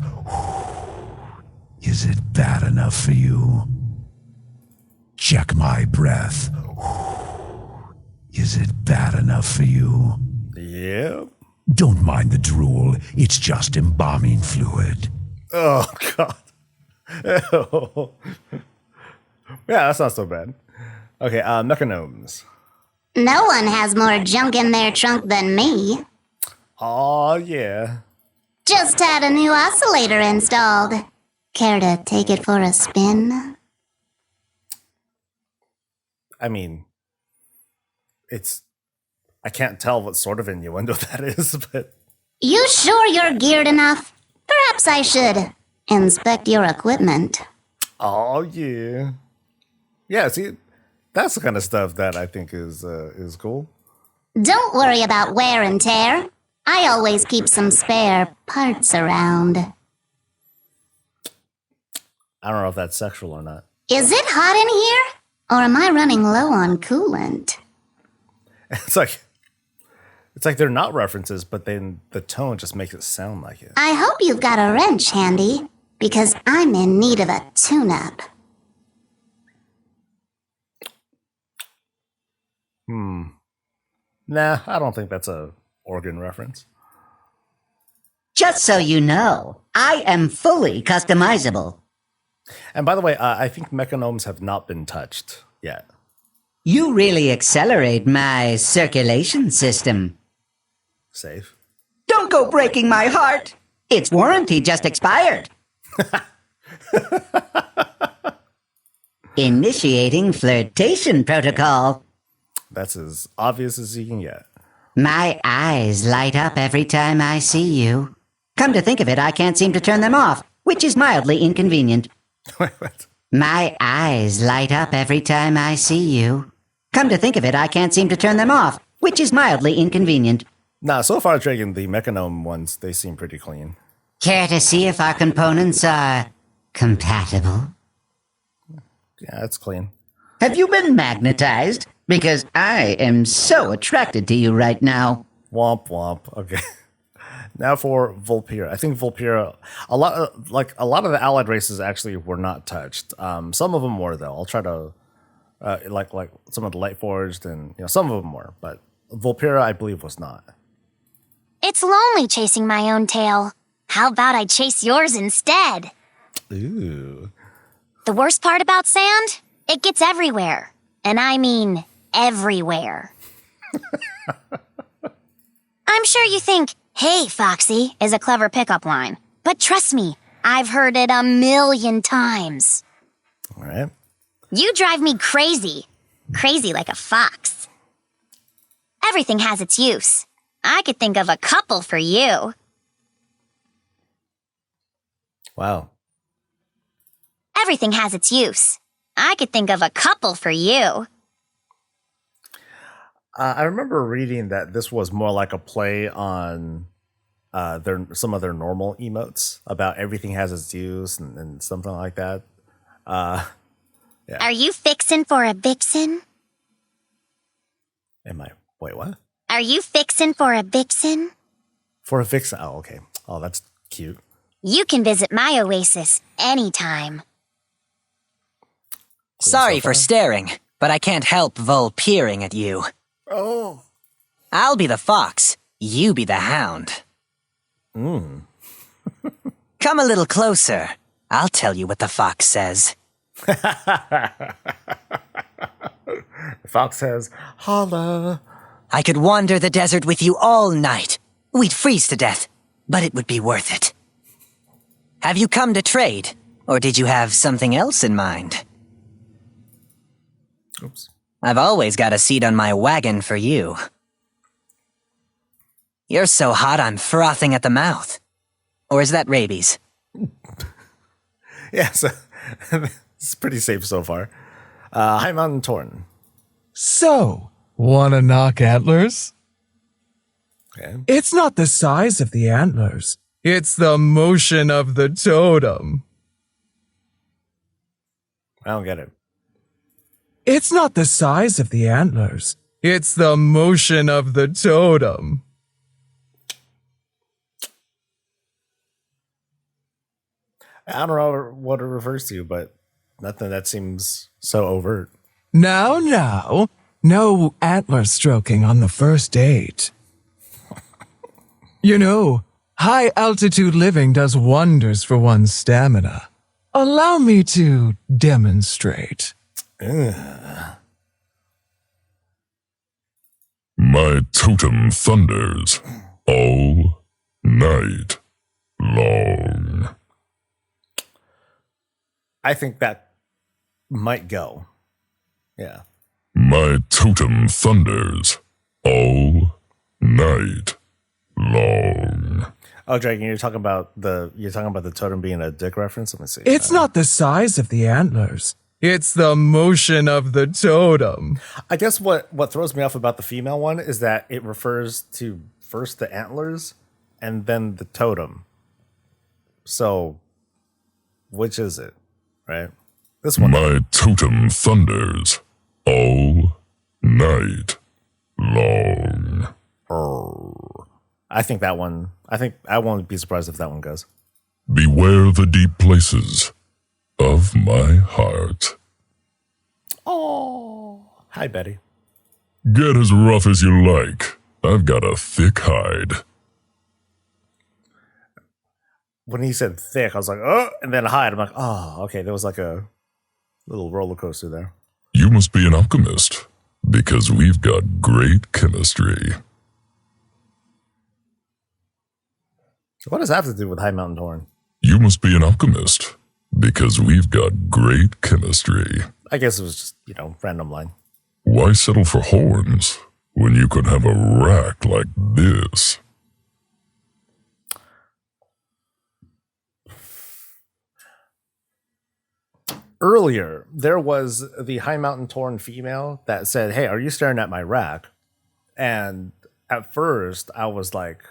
S14: Is it bad enough for you? Check my breath. Is it bad enough for you?
S1: Yep.
S14: Don't mind the drool. It's just embalming fluid.
S1: Oh, God. Ew. Yeah, that's not so bad. Okay, mechanomes.
S15: No one has more junk in their trunk than me.
S1: Aw, yeah.
S15: Just had a new oscillator installed. Care to take it for a spin?
S1: I mean, I can't tell what sort of innuendo that is, but...
S15: You sure you're geared enough? Perhaps I should inspect your equipment.
S1: Oh, yeah. Yeah, see, that's the kind of stuff that I think is cool.
S15: Don't worry about wear and tear.
S19: I always keep some spare parts around.
S1: I don't know if that's sexual or not.
S19: Is it hot in here? Or am I running low on coolant?
S1: It's like they're not references, but then the tone just makes it sound like it.
S19: I hope you've got a wrench handy, because I'm in need of a tune-up.
S1: Nah, I don't think that's a organ reference.
S20: Just so you know, I am fully customizable.
S1: And by the way, I think mechanomes have not been touched yet.
S20: You really accelerate my circulation system.
S1: Safe.
S20: Don't go breaking my heart. Its warranty just expired. Initiating flirtation protocol.
S1: That's as obvious as you can get.
S20: My eyes light up every time I see you. Come to think of it, I can't seem to turn them off, which is mildly inconvenient. My eyes light up every time I see you. Come to think of it, I can't seem to turn them off, which is mildly inconvenient.
S1: Nah, so far, Dragon, the mechanome ones, they seem pretty clean.
S20: Care to see if our components are compatible?
S1: Yeah, it's clean.
S20: Have you been magnetized? Because I am so attracted to you right now.
S1: Womp womp. Okay. Now for Vulpera. I think Vulpera, a lot of the allied races actually were not touched. Some of them were though. I'll try to like some of the Lightforged and some of them were, but Vulpera I believe was not.
S15: It's lonely chasing my own tail. How about I chase yours instead?
S1: Ooh.
S15: The worst part about sand? It gets everywhere. And I mean everywhere. I'm sure you think, "Hey, Foxy," is a clever pickup line. But trust me, I've heard it 1,000,000 times.
S1: All right.
S15: You drive me crazy. Crazy like a fox. Everything has its use. I could think of a couple for you.
S1: Wow.
S15: Everything has its use. I could think of a couple for you.
S1: I remember reading that this was more like a play on some of their normal emotes about everything has its use and something like that. Yeah.
S15: Are you fixin' for a vixen?
S1: Wait, what?
S15: Are you fixin' for a vixen?
S1: For a vixen? Oh, okay. Oh, that's cute.
S15: You can visit my oasis anytime.
S21: Sorry for staring, but I can't help peering at you.
S1: Oh.
S21: I'll be the fox. You be the hound.
S1: Mm.
S21: Come a little closer. I'll tell you what the fox says.
S1: The fox says, "Holla."
S21: I could wander the desert with you all night. We'd freeze to death, but it would be worth it. Have you come to trade, or did you have something else in mind?
S1: Oops.
S21: I've always got a seat on my wagon for you. You're so hot I'm frothing at the mouth. Or is that rabies?
S1: Yeah, so it's pretty safe so far. High Mountain Torn.
S11: So, wanna knock antlers?
S1: Okay.
S11: It's not the size of the antlers. It's the motion of the totem.
S1: I don't get it.
S11: It's not the size of the antlers. It's the motion of the totem.
S1: I don't know what it refers to, but nothing that seems so overt.
S11: Now, no antler stroking on the first date. You know, high altitude living does wonders for one's stamina. Allow me to demonstrate.
S12: My totem thunders all night long.
S1: I think that might go. Yeah.
S12: My totem thunders all night long.
S1: Oh, Dragon, you're talking about the totem being a dick reference? Let me see.
S11: It's not the size of the antlers. It's the motion of the totem.
S1: I guess what throws me off about the female one is that it refers to first the antlers and then the totem. So, which is it, right? This one.
S12: My totem thunders all night long.
S1: I think that one. I think I won't be surprised if that one goes.
S12: Beware the deep places of my heart.
S1: Oh, hi, Betty.
S12: Get as rough as you like. I've got a thick hide.
S1: When he said thick, I was like, oh, and then hide. I'm like, oh, okay. There was like a little roller coaster there.
S12: You must be an alchemist, because we've got great chemistry.
S1: What does that have to do with High Mountain Torn?
S12: You must be an alchemist, because we've got great chemistry.
S1: I guess it was just, random line.
S12: Why settle for horns when you could have a rack like this?
S1: Earlier, there was the High Mountain Torn female that said, hey, are you staring at my rack? And at first, I was like,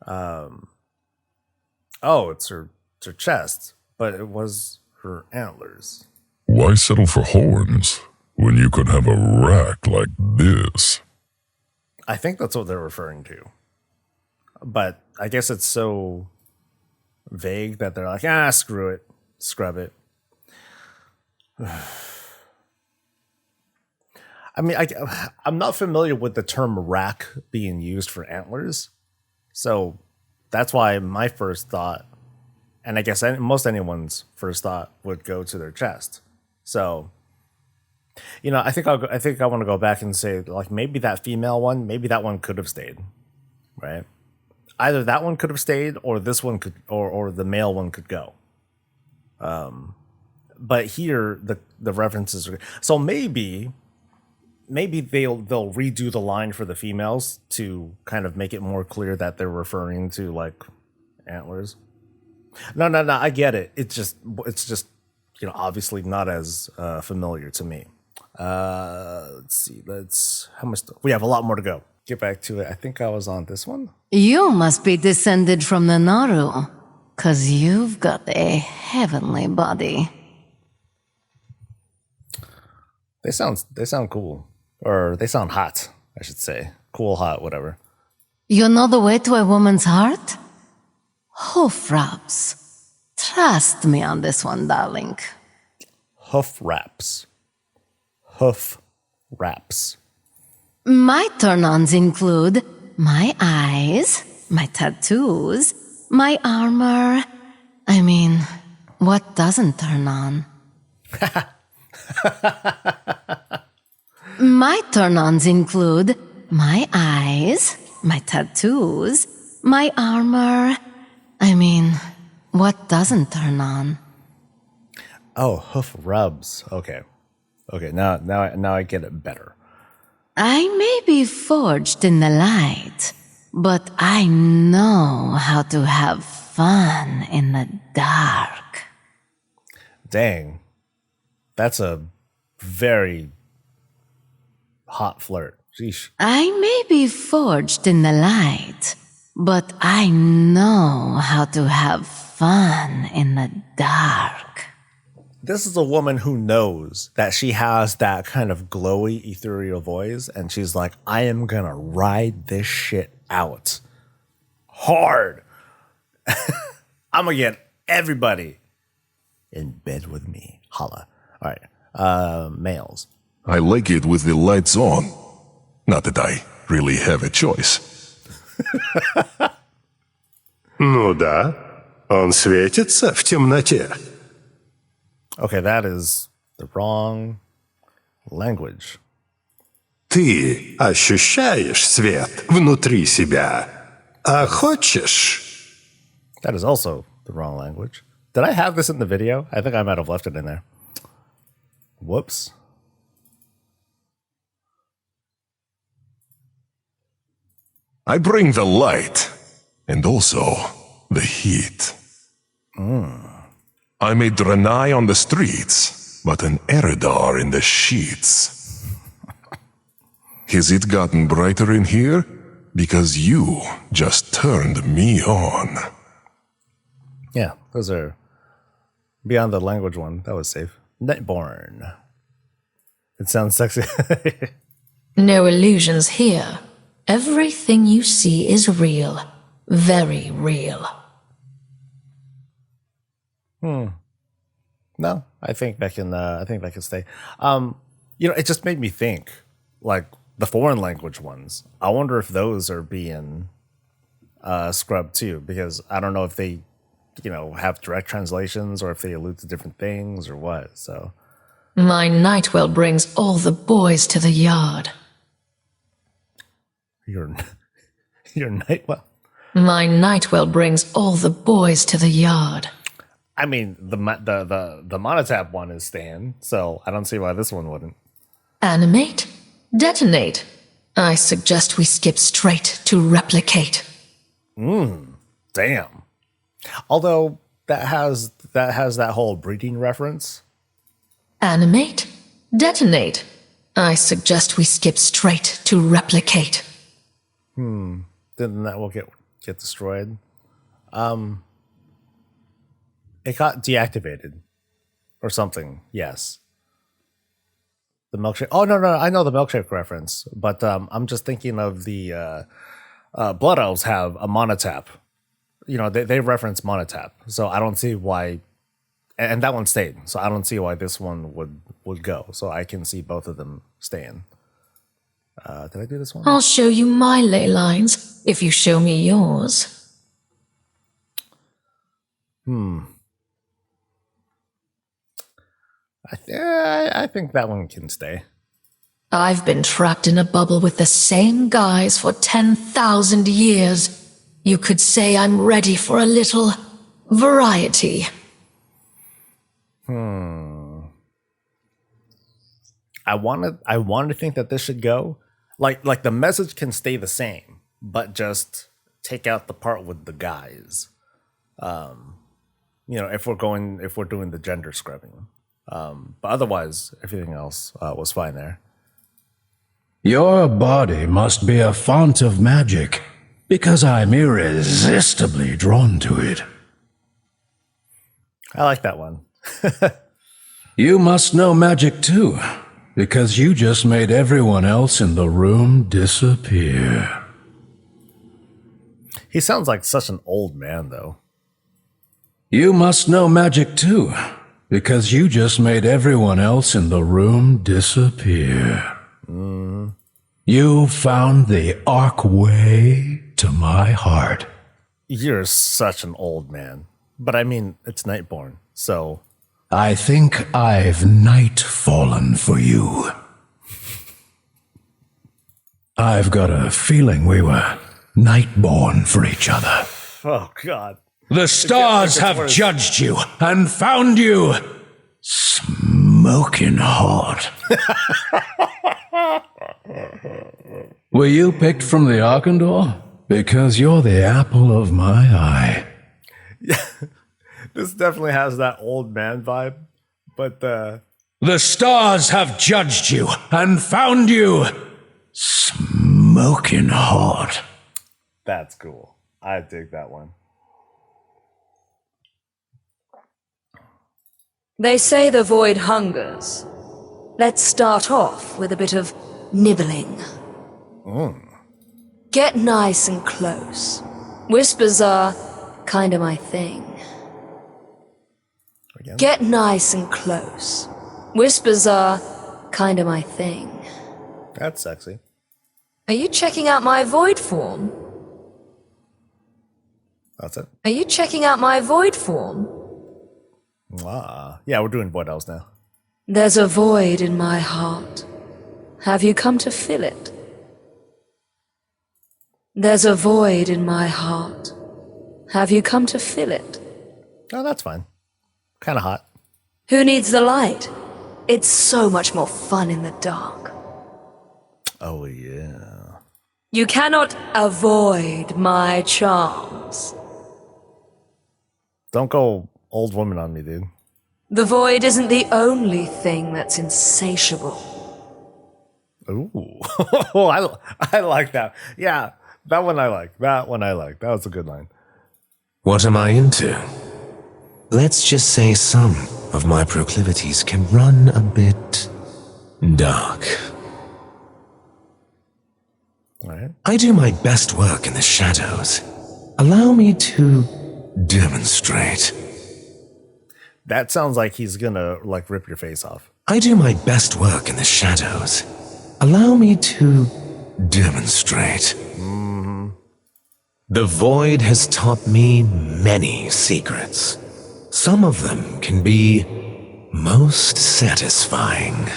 S1: oh, it's her chest, but it was her antlers.
S12: Why settle for horns when you could have a rack like this?
S1: I think that's what they're referring to. But I guess it's so vague that they're like, screw it, scrub it. I mean, I'm not familiar with the term rack being used for antlers. So that's why my first thought, and I guess most anyone's first thought, would go to their chest. So, I think I want to go back and say, like, maybe that female one, maybe that one could have stayed, right? Either that one could have stayed, or this one could, or the male one could go. But here the references are, so maybe they'll redo the line for the females to kind of make it more clear that they're referring to like antlers. No, I get it. It's just obviously not as familiar to me. Let's see. How much we have a lot more to go. Get back to it. I think I was on this one.
S13: You must be descended from the Naru, 'cause you've got a heavenly body.
S1: They sound cool, or they sound hot, I should say. Cool, hot, whatever.
S13: You know the way to a woman's heart? Hoof wraps. Trust me on this one, darling.
S1: Hoof wraps. Hoof wraps.
S13: My turn-ons include my eyes, my tattoos, my armor. I mean, what doesn't turn on? My turn-ons include my eyes, my tattoos, my armor. I mean, what doesn't turn on?
S1: Oh, hoof rubs. Okay, now I get it better.
S13: I may be forged in the light, but I know how to have fun in the dark.
S1: Dang. That's a very hot flirt. Sheesh.
S13: I may be forged in the light, but I know how to have fun in the dark.
S1: This is a woman who knows that she has that kind of glowy, ethereal voice, and she's like, I am gonna ride this shit out hard. I'm gonna get everybody in bed with me. Holla. All right, males.
S12: I like it with the lights on. Not that I really have a choice.
S22: Ну да, он светится в темноте.
S1: Okay, that is the wrong language.
S22: Ты ощущаешь свет внутри себя, а хочешь?
S1: That is also the wrong language. Did I have this in the video? I think I might have left it in there. Whoops.
S12: I bring the light and also the heat. I'm a Draenei on the streets, but an Eridar in the sheets. Has it gotten brighter in here? because you just turned me on.
S1: Yeah, those are beyond the language one. That was safe. Nightborn. It sounds sexy.
S2: No illusions here. Everything you see is real. Very real.
S1: No, I think that can. I think that can stay. It just made me think, like the foreign language ones. I wonder if those are being scrubbed too, because I don't know if they, have direct translations or if they allude to different things or what. So,
S2: My Nightwell brings all the boys to the yard.
S1: your Nightwell.
S2: My Nightwell brings all the boys to the yard.
S1: I mean, the Monotap one is staying, so I don't see why this one wouldn't.
S2: Animate? Detonate? I suggest we skip straight to replicate.
S1: Damn. Although that has that whole breeding reference.
S2: Animate? Detonate? I suggest we skip straight to replicate.
S1: Then that will get destroyed. It got deactivated or something. Yes. The milkshake. Oh no, I know the milkshake reference, but I'm just thinking of the Blood Elves have a monotap. They reference monotap, so I don't see why. And that one stayed, so I don't see why this one would go. So I can see both of them staying. Did I do this one?
S2: I'll show you my ley lines if you show me yours.
S1: I think that one can stay.
S2: I've been trapped in a bubble with the same guys for 10,000 years. You could say I'm ready for a little variety.
S1: I want to think that this should go. Like the message can stay the same, but just take out the part with the guys. If we're doing the gender scrubbing. But otherwise, everything else was fine there.
S14: Your body must be a font of magic, because I'm irresistibly drawn to it.
S1: I like that one.
S14: You must know magic too, because you just made everyone else in the room disappear.
S1: He sounds like such an old man, though.
S14: You must know magic too, because you just made everyone else in the room disappear. You found the archway to my heart.
S1: You're such an old man. But I mean, it's Nightborn, so...
S14: I think I've night fallen for you. I've got a feeling we were nightborn for each other.
S1: Oh, God.
S14: The stars have judged you and found you smoking hot. Were you picked from the Arkandor? Because you're the apple of my eye.
S1: Yeah, this definitely has that old man vibe, but
S14: The stars have judged you and found you smoking hot.
S1: That's cool. I dig that one.
S16: They say the void hungers. Let's start off with a bit of nibbling. Get nice and close. Whispers are kinda my thing.
S1: Again?
S16: Get nice and close. Whispers are kinda my thing.
S1: That's sexy.
S16: Are you checking out my void form?
S1: That's it.
S16: Are you checking out my void form?
S1: Yeah, we're doing Void Elves now.
S16: There's a void in my heart. Have you come to fill it? There's a void in my heart. Have you come to fill it?
S1: Oh, that's fine. Kind of hot.
S16: Who needs the light? It's so much more fun in the dark.
S1: Oh, yeah.
S16: You cannot avoid my charms.
S1: Don't go old woman on me, dude.
S16: The void isn't the only thing that's insatiable.
S1: Ooh. I like that. Yeah, That one I like. That was a good line.
S4: What am I into? Let's just say some of my proclivities can run a bit dark.
S1: All right.
S4: I do my best work in the shadows. Allow me to demonstrate.
S1: That sounds like he's gonna like rip your face off.
S4: I do my best work in the shadows. Allow me to demonstrate. The void has taught me many secrets. Some of them can be most satisfying.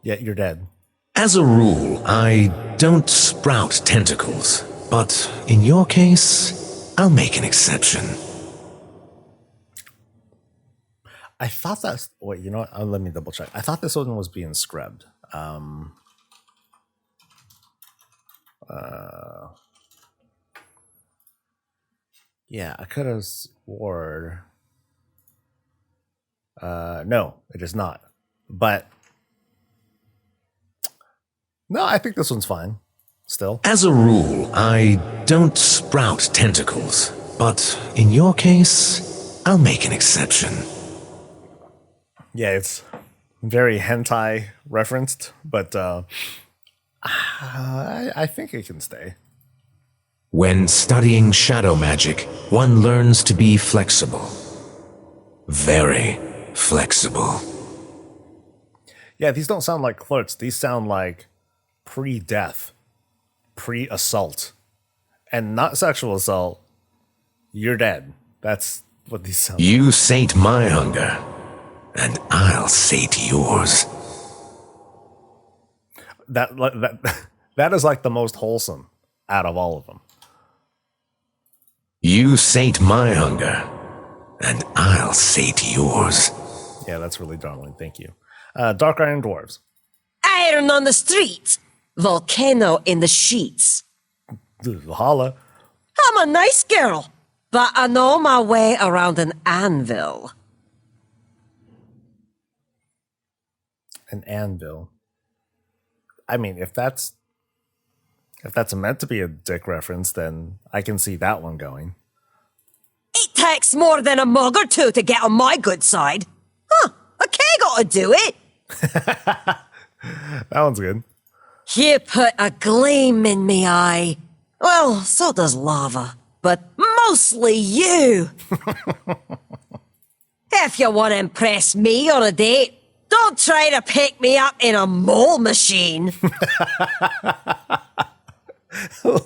S1: Yeah, you're dead.
S4: As a rule, I don't sprout tentacles, but in your case, I'll make an exception.
S1: I thought that's... Wait, you know what? Let me double check. I thought this one was being scrubbed. Yeah, I could have sworn... no, it is not. But... No, I think this one's fine. Still.
S4: As a rule, I don't sprout tentacles, but in your case, I'll make an exception.
S1: Yeah, it's very hentai referenced, but I think it can stay.
S4: When studying shadow magic, one learns to be flexible. Very flexible.
S1: Yeah, these don't sound like flirts. These sound like pre-death, pre-assault, and not sexual assault. You're dead. That's what these sound like.
S4: You sate my hunger, and I'll sate yours.
S1: That is like the most wholesome out of all of them.
S4: You sate my hunger, and I'll sate yours.
S1: Yeah, that's really darling. Thank you. Dark Iron Dwarves.
S5: Iron on the streets, volcano in the sheets.
S1: Holla.
S5: I'm a nice girl, but I know my way around an anvil.
S1: An anvil. I mean, if that's meant to be a dick reference, then I can see that one going.
S5: It takes more than a mug or two to get on my good side. Huh, I can't gotta do it.
S1: That one's good.
S5: You put a gleam in me eye. Well, so does lava, but mostly you. If you want to impress me on a date, don't try to pick me up in a mole machine.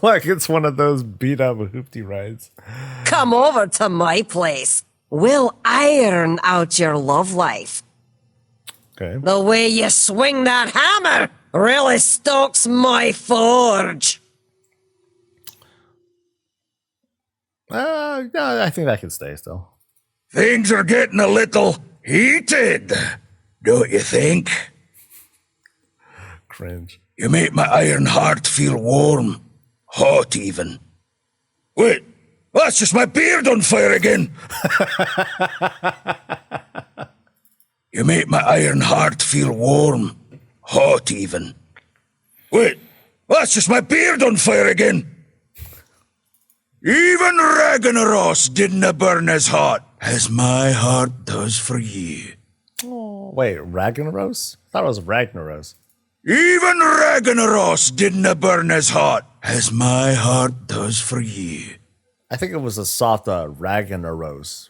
S1: Like it's one of those beat up hoopty rides.
S5: Come over to my place. We'll iron out your love life.
S1: Okay.
S5: The way you swing that hammer really stokes my forge.
S1: No, I think that can stay still.
S6: Things are getting a little heated, don't you think?
S1: Cringe.
S6: You make my iron heart feel warm, hot even. Wait, that's just my beard on fire again. You make my iron heart feel warm, hot even. Wait, that's just my beard on fire again. Even Ragnaros didn't burn as hot as my heart does for you.
S1: Oh, wait, Ragnaros? I thought it was Ragnaros.
S6: Even Ragnaros didn't burn as hot as my heart does for you.
S1: I think it was a soft Ragnaros.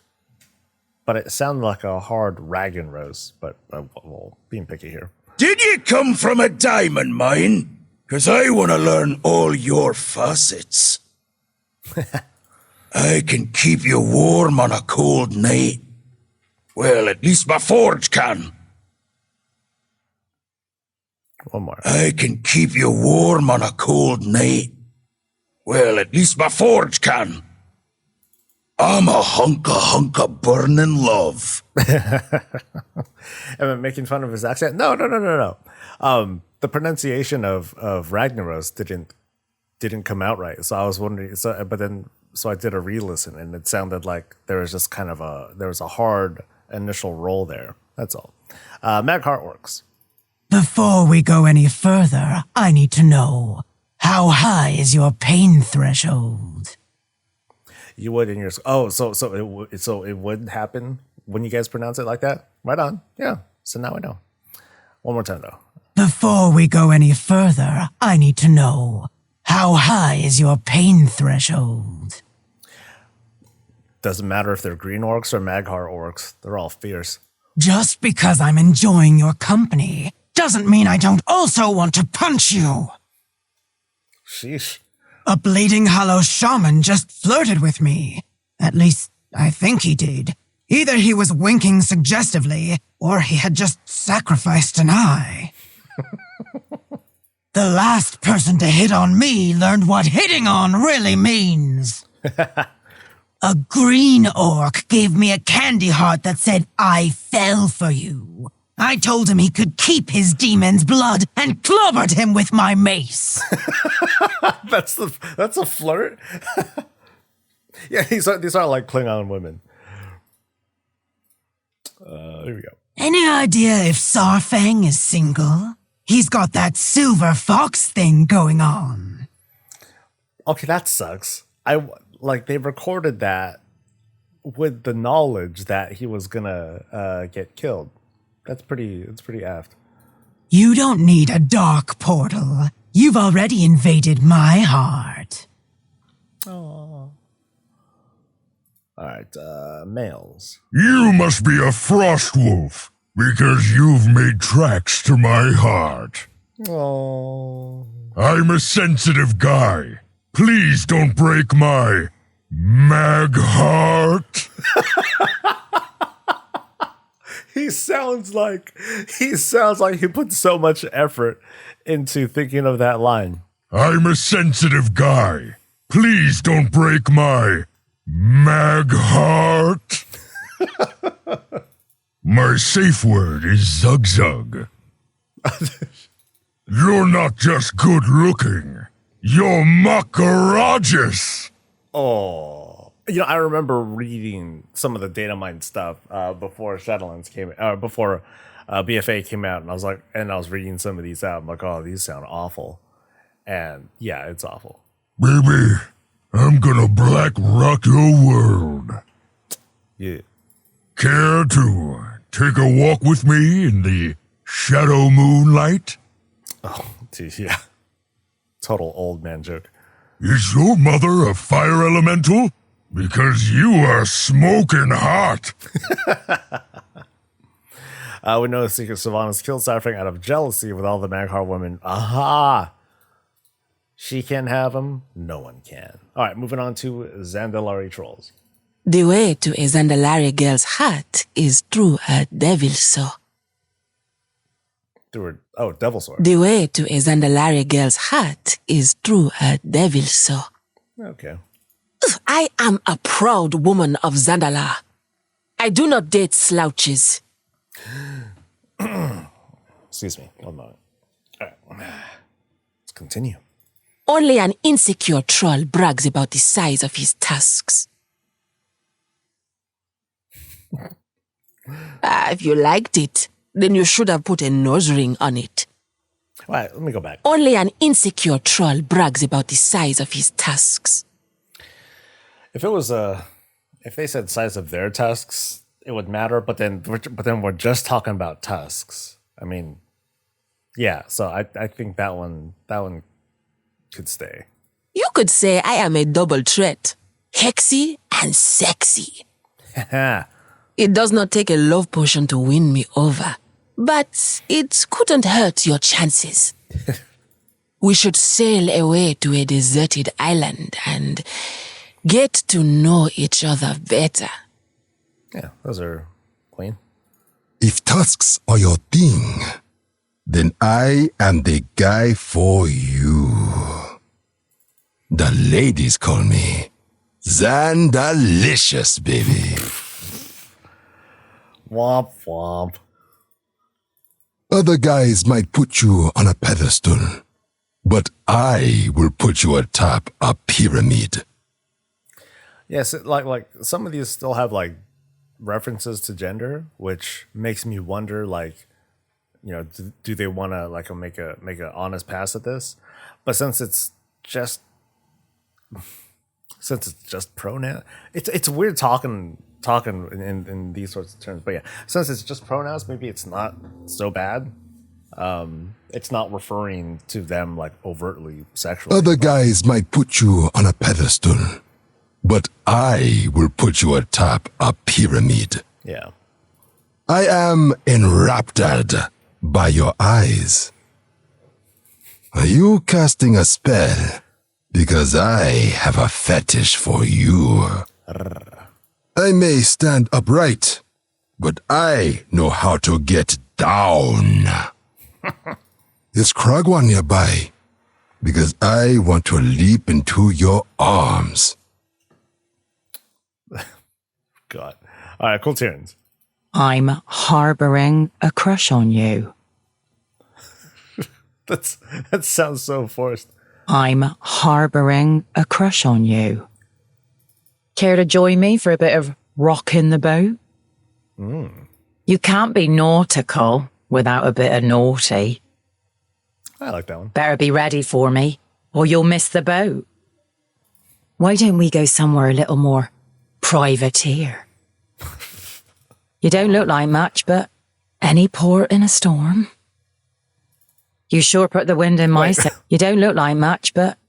S1: But it sounded like a hard Ragnaros. But, well, being picky here.
S6: Did you come from a diamond mine? 'Cause I want to learn all your facets. I can keep you warm on a cold night. Well, at least my forge can.
S1: One more.
S6: I can keep you warm on a cold night. Well, at least my forge can. I'm a hunk of burning love.
S1: Am I making fun of his accent? No. The pronunciation of Ragnaros didn't come out right. So I was wondering. So I did a re-listen, and it sounded like there was just kind of a hard initial roll there. That's all. Mad Heartworks.
S10: Before we go any further, I need to know, How high is your pain threshold?
S1: You would in your so it would happen when you guys pronounce it like that. Right on. Yeah. So now I know. One more time though.
S10: Before we go any further, I need to know, how high is your pain threshold?
S1: Doesn't matter if they're green orcs or Maghar orcs. They're all fierce.
S10: Just because I'm enjoying your company doesn't mean I don't also want to punch you.
S1: Sheesh.
S10: A bleeding hollow shaman just flirted with me. At least, I think he did. Either he was winking suggestively, or he had just sacrificed an eye. The last person to hit on me learned what hitting on really means. A green orc gave me a candy heart that said, "I fell for you." I told him he could keep his demon's blood and clobbered him with my mace.
S1: That's a flirt. Yeah, these are like Klingon women. Here we go.
S10: Any idea if Sarfang is single? He's got that silver fox thing going on.
S1: Okay, that sucks. They recorded that with the knowledge that he was gonna get killed. It's pretty aft.
S10: You don't need a dark portal. You've already invaded my heart.
S1: Oh. All right, males.
S12: You must be a frost wolf, because you've made tracks to my heart.
S1: Oh.
S12: I'm a sensitive guy. Please don't break my mag heart.
S1: He sounds like he put so much effort into thinking of that line.
S12: I'm a sensitive guy. Please don't break my mag heart. My safe word is Zug Zug. You're not just good looking. You're Makarajus.
S1: Oh. I remember reading some of the data mine stuff before Shadowlands before BFA came out, and I was reading some of these out. I'm like, oh, these sound awful. And yeah, it's awful.
S12: Baby, I'm gonna black rock your world.
S1: Yeah.
S12: Care to take a walk with me in the shadow moonlight?
S1: Oh, geez, yeah. Total old man joke.
S12: Is your mother a fire elemental? Because you are smoking hot.
S1: We know the secret Sylvanas killed Cypher out of jealousy with all the Maghar women. Aha! She can have him. No one can. All right, moving on to Zandalari trolls.
S3: The way to a Zandalari girl's heart is through a devil saw.
S1: Devil sword.
S3: The way to a Zandalari girl's heart is through a devil saw.
S1: Okay.
S3: I am a proud woman of Zandalar. I do not date slouches.
S1: Excuse me. One moment. All right. Let's continue.
S3: Only an insecure troll brags about the size of his tusks. If you liked it, then you should have put a nose ring on it.
S1: All right, let me go back.
S3: Only an insecure troll brags about the size of his tusks.
S1: If they said size of their tusks, it would matter. But then we're just talking about tusks. I mean, yeah. So I think that one could stay.
S3: You could say I am a double threat, hexy and sexy. It does not take a love potion to win me over, but it couldn't hurt your chances. We should sail away to a deserted island and get to know each other better.
S1: Yeah, those are clean.
S17: If tusks are your thing, then I am the guy for you. The ladies call me Zandalicious, baby.
S1: Womp womp.
S17: Other guys might put you on a pedestal, but I will put you atop a pyramid.
S1: Yes, like some of these still have like references to gender, which makes me wonder, like, do they want to like make a honest pass at this? But since it's just pronoun, it's weird talking in these sorts of terms. But yeah, since it's just pronouns, maybe it's not so bad. It's not referring to them like overtly sexually.
S17: Other guys might put you on a pedestal, but I will put you atop a pyramid.
S1: Yeah.
S17: I am enraptured by your eyes. Are you casting a spell? Because I have a fetish for you. I may stand upright, but I know how to get down. Is Kragwan nearby? Because I want to leap into your arms.
S1: God. All right, cool tunes.
S8: I'm harboring a crush on you.
S1: That sounds so forced.
S8: I'm harboring a crush on you. Care to join me for a bit of rocking the boat? You can't be nautical without a bit of naughty.
S1: I like that one.
S8: Better be ready for me, or you'll miss the boat. Why don't we go somewhere a little more privateer? You don't look like much, but any port in a storm? You sure put the wind in my sails. You don't look like much, but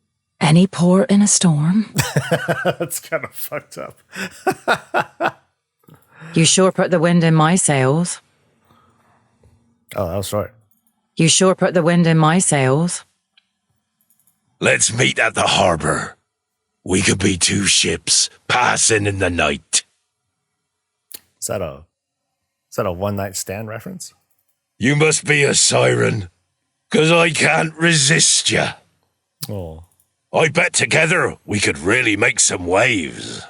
S8: any port in a storm?
S1: That's kind of fucked up.
S8: You sure put the wind in my sails.
S1: Oh, that was short.
S8: You sure put the wind in my sails.
S18: Let's meet at the harbor. We could be two ships passing in the night.
S1: Is that a one-night stand reference?
S18: You must be a siren, 'cause I can't resist you.
S1: Oh.
S18: I bet together we could really make some waves.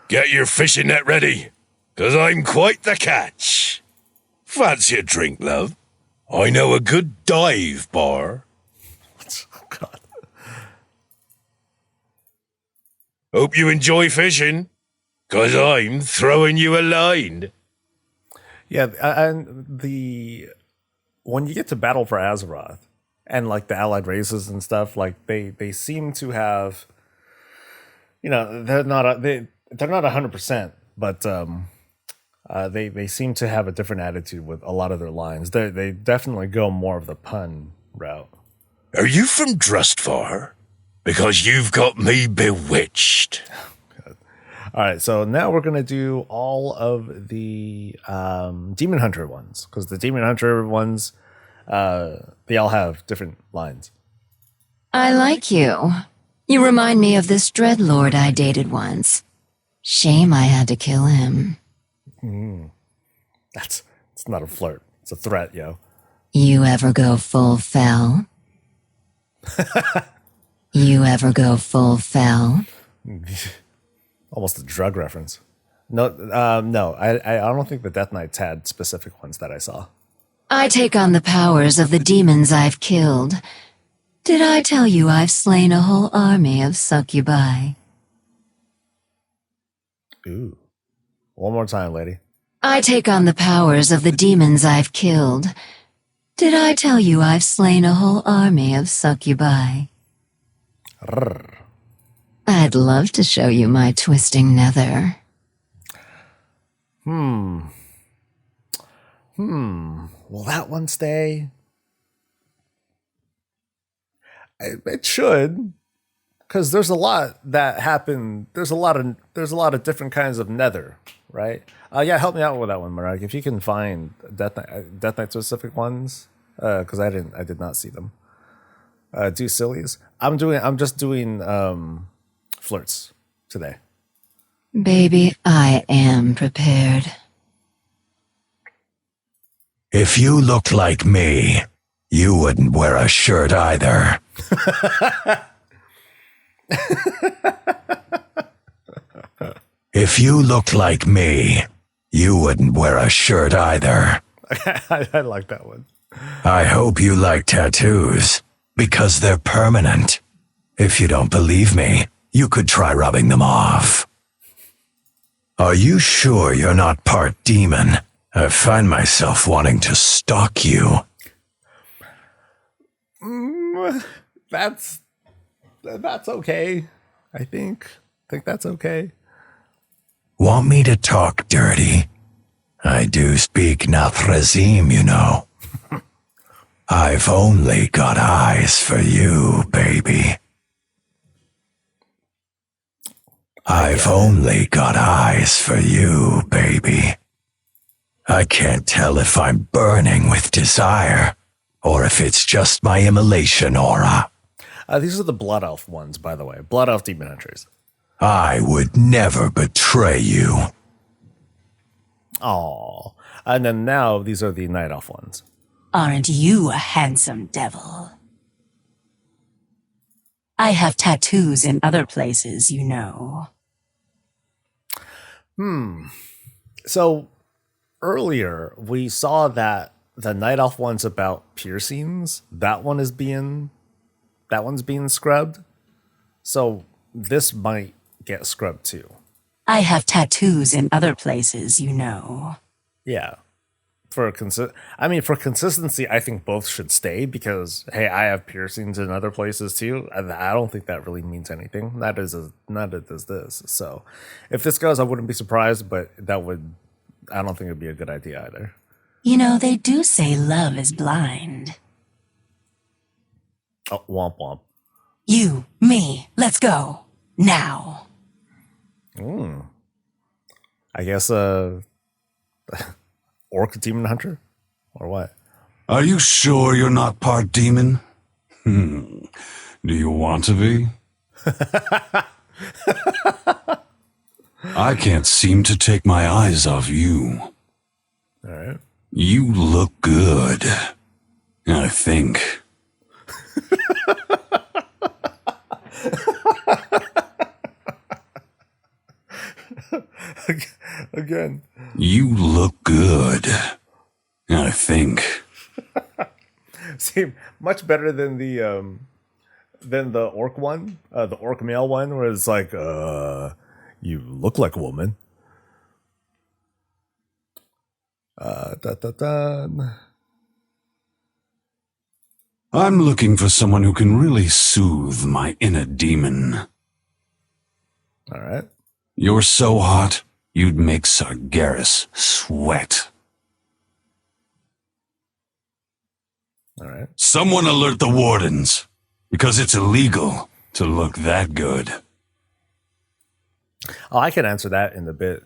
S18: Get your fishing net ready, 'cause I'm quite the catch. Fancy a drink, love? I know a good dive bar.
S1: Oh, God.
S18: Hope you enjoy fishing, 'cause I'm throwing you a line.
S1: Yeah, and when you get to battle for Azeroth and like the allied races and stuff, like they seem to have, they're not 100%, but they seem to have a different attitude with a lot of their lines. They definitely go more of the pun route.
S18: Are you from Drustvar? Because you've got me bewitched.
S1: All right, so now we're going to do all of the Demon Hunter ones, because the Demon Hunter ones, they all have different lines.
S2: I like you. You remind me of this dreadlord I dated once. Shame I had to kill him.
S1: It's not a flirt. It's a threat, yo.
S2: You ever go full fell? You ever go full fell?
S1: Almost a drug reference. No, I don't think the Death Knights had specific ones that I saw.
S2: I take on the powers of the demons I've killed. Did I tell you I've slain a whole army of succubi?
S1: Ooh. One more time, lady.
S2: I take on the powers of the demons I've killed. Did I tell you I've slain a whole army of succubi? I'd love to show you my twisting nether.
S1: Will that one stay? It should, because there's a lot that happened. There's a lot of different kinds of nether, right? Yeah, help me out with that one, Marek. If you can find Death Knight specific ones, because I did not see them. Do sillies. I'm just doing flirts today.
S2: Baby, I am prepared.
S18: If you looked like me, you wouldn't wear a shirt either. If you looked like me, you wouldn't wear a shirt either.
S1: I like that one.
S18: I hope you like tattoos, because they're permanent. If you don't believe me, you could try rubbing them off. Are you sure you're not part demon? I find myself wanting to stalk you.
S1: that's okay. I think that's okay.
S4: Want me to talk dirty? I do speak Nathrazim, you know. I've only got eyes for you, baby. I've only got eyes for you, baby. I can't tell if I'm burning with desire or if it's just my immolation aura.
S1: These are the Blood Elf ones, by the way. Blood Elf Demon Hunters.
S4: I would never betray you.
S1: Aww. And then now these are the Night Elf ones.
S8: Aren't you a handsome devil? I have tattoos in other places, you know.
S1: So earlier we saw that the Night Elf one's about piercings. That one's being scrubbed. So this might get scrubbed too.
S8: I have tattoos in other places, you know.
S1: Yeah. For consistency, I think both should stay because, hey, I have piercings in other places too. I don't think that really means anything. Not as this. So if this goes, I wouldn't be surprised, but I don't think it'd be a good idea either.
S8: You know, they do say love is blind.
S1: Oh, womp womp.
S8: You, me, let's go. Now.
S1: I guess, Orc Demon Hunter? Or what?
S7: Are you sure you're not part demon? Do you want to be? I can't seem to take my eyes off you.
S1: Alright.
S7: You look good, I think.
S1: Again.
S7: You look good, I think.
S1: See, much better than the orc one, the orc male one, where it's like, you look like a woman.
S7: I'm looking for someone who can really soothe my inner demon.
S1: All right.
S7: You're so hot, you'd make Sargeras sweat.
S1: All right.
S7: Someone alert the wardens, because it's illegal to look that good.
S1: Oh, I can answer that in a bit.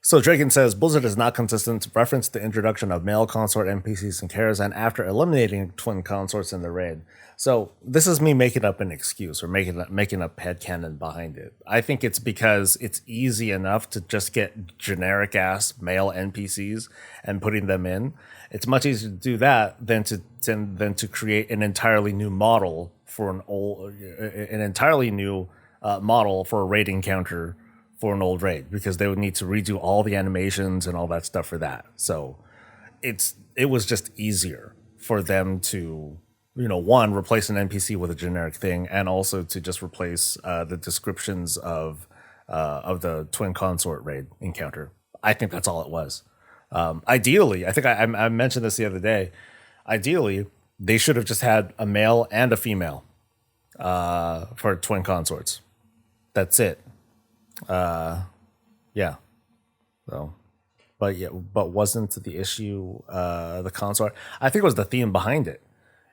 S1: So Draken says, Blizzard is not consistent to reference the introduction of male consort NPCs in Karazhan after eliminating twin consorts in the raid. So this is me making up an excuse or making up headcanon behind it. I think it's because it's easy enough to just get generic ass male NPCs and putting them in. It's much easier to do that than to create an entirely new model for model for a raid encounter for an old raid, because they would need to redo all the animations and all that stuff for that. So it was just easier for them to, one, replace an NPC with a generic thing, and also to just replace the descriptions of the twin consort raid encounter. I think that's all it was. Ideally, I think I mentioned this the other day. Ideally, they should have just had a male and a female for twin consorts. That's it. Yeah. So, but wasn't the issue the consort? I think it was the theme behind it.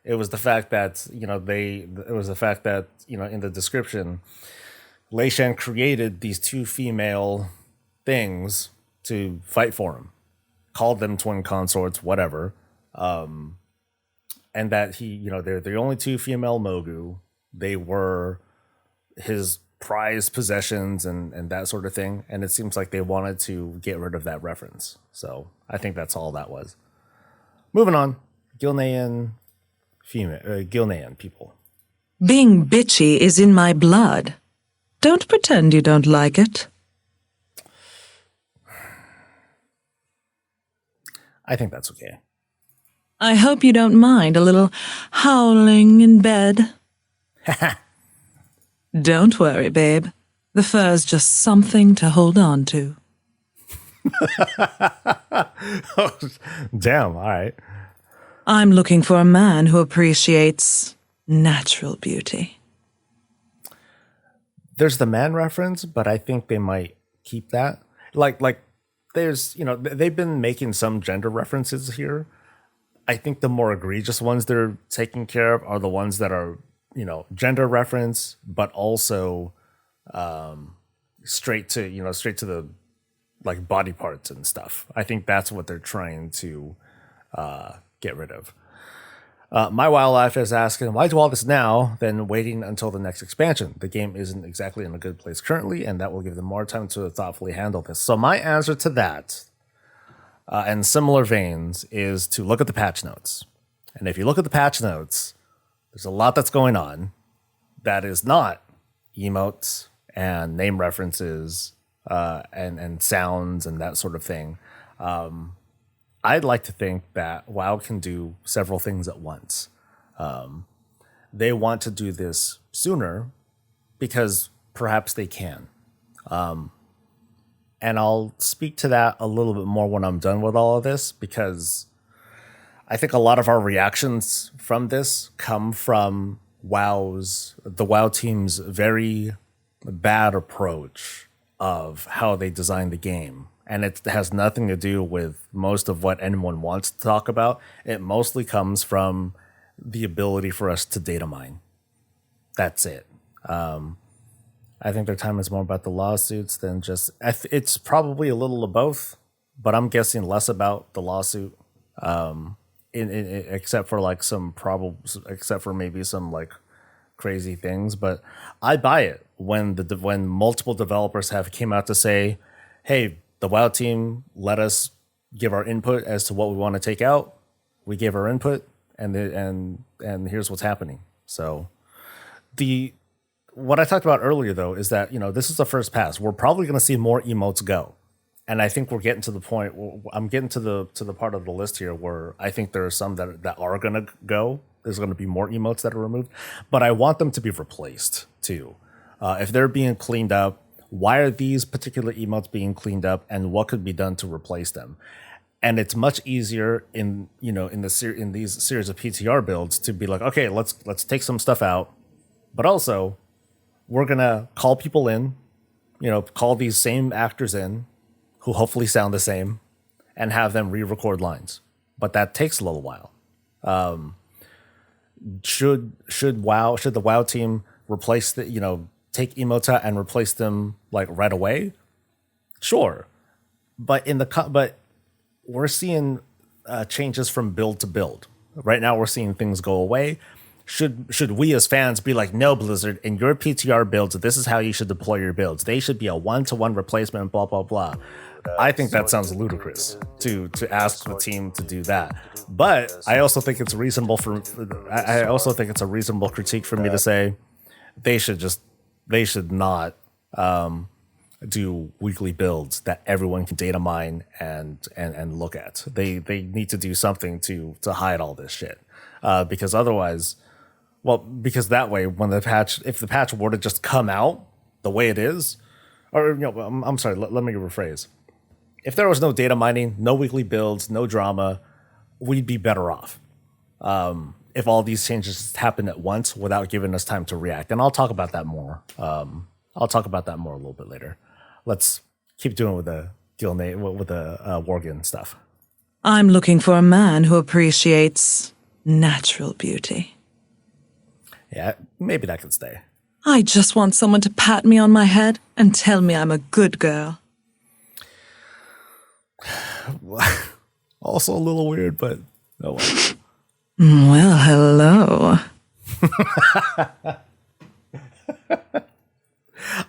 S1: It was the fact that in the description, Lei Shan created these two female things to fight for him, called them twin consorts, whatever, and that they're the only two female Mogu. They were his prized possessions and that sort of thing, and it seems like they wanted to get rid of that reference. So I think that's all that was. Moving on, Gilnean people.
S9: Being bitchy is in my blood. Don't pretend you don't like it.
S1: I think that's okay.
S9: I hope you don't mind a little howling in bed. Don't worry, babe. The fur's just something to hold on to.
S1: Oh, damn, all right.
S9: I'm looking for a man who appreciates natural beauty.
S1: There's the man reference, but I think they might keep that. Like there's, they've been making some gender references here. I think the more egregious ones they're taking care of are the ones that are, gender reference, but also straight to the like body parts and stuff. I think that's what they're trying to get rid of. My Wildlife is asking, why do all this now, then waiting until the next expansion? The game isn't exactly in a good place currently, and that will give them more time to thoughtfully handle this. So my answer to that, in similar veins, is to look at the patch notes. And if you look at the patch notes, there's a lot that's going on that is not emotes and name references and sounds and that sort of thing. I'd like to think that WoW can do several things at once. They want to do this sooner because perhaps they can. And I'll speak to that a little bit more when I'm done with all of this, because I think a lot of our reactions from this come from the WoW team's very bad approach of how they designed the game. And it has nothing to do with most of what anyone wants to talk about. It mostly comes from the ability for us to data mine. That's it. I think their time is more about the lawsuits than just... It's probably a little of both, but I'm guessing less about the lawsuit, except for like except for maybe some like crazy things. But I buy it when multiple developers have came out to say, hey, the WoW team let us give our input as to what we want to take out. We gave our input, and here's what's happening. So, what I talked about earlier though is that this is the first pass. We're probably going to see more emotes go, and I think we're getting to the point. I'm getting to the part of the list here where I think there are some that are going to go. There's going to be more emotes that are removed, but I want them to be replaced too. If they're being cleaned up, why are these particular emotes being cleaned up, and what could be done to replace them? And it's much easier in these series of PTR builds to be like, okay, let's take some stuff out, but also we're gonna call people in, call these same actors in, who hopefully sound the same, and have them re-record lines. But that takes a little while. Should the WoW team replace take emotes out and replace them like right away? Sure, but but we're seeing changes from build to build. Right now, we're seeing things go away. Should we as fans be like, no, Blizzard, in your PTR builds, this is how you should deploy your builds. They should be a 1-to-1 replacement, blah blah blah. I think that sounds ludicrous to ask the team to do that. But I also think it's reasonable it's a reasonable critique for me to say they should not do weekly builds that everyone can data mine and look at. They need to do something to hide all this shit, because otherwise, because that way, if the patch were to just come out the way it is, or I'm sorry, let me rephrase. If there was no data mining, no weekly builds, no drama, we'd be better off. If all these changes happen at once without giving us time to react. And I'll talk about that more. A little bit later. Let's keep doing with the Worgen stuff.
S9: I'm looking for a man who appreciates natural beauty.
S1: Yeah, maybe that could stay.
S9: I just want someone to pat me on my head and tell me I'm a good girl.
S1: Also a little weird, but oh well.
S9: Well, hello.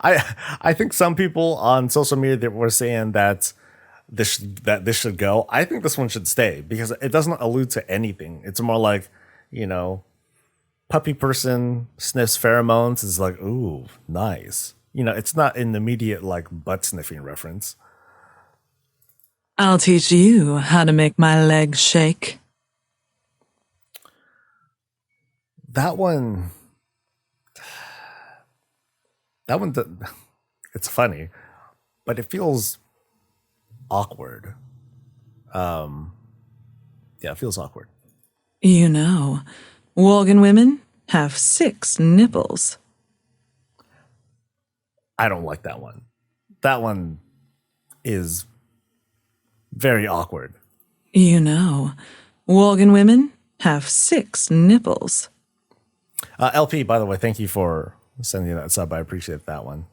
S1: I think some people on social media that were saying that this should go. I think this one should stay because it doesn't allude to anything. It's more like, puppy person sniffs pheromones is like, ooh, nice. It's not an immediate like butt sniffing reference.
S9: I'll teach you how to make my legs shake.
S1: That one, it's funny, but it feels awkward. Yeah, it feels awkward.
S9: Worgen women have 6 nipples.
S1: I don't like that one. That one is very awkward.
S9: You know, Worgen women have 6 nipples.
S1: LP, by the way, thank you for sending that sub. I appreciate that one.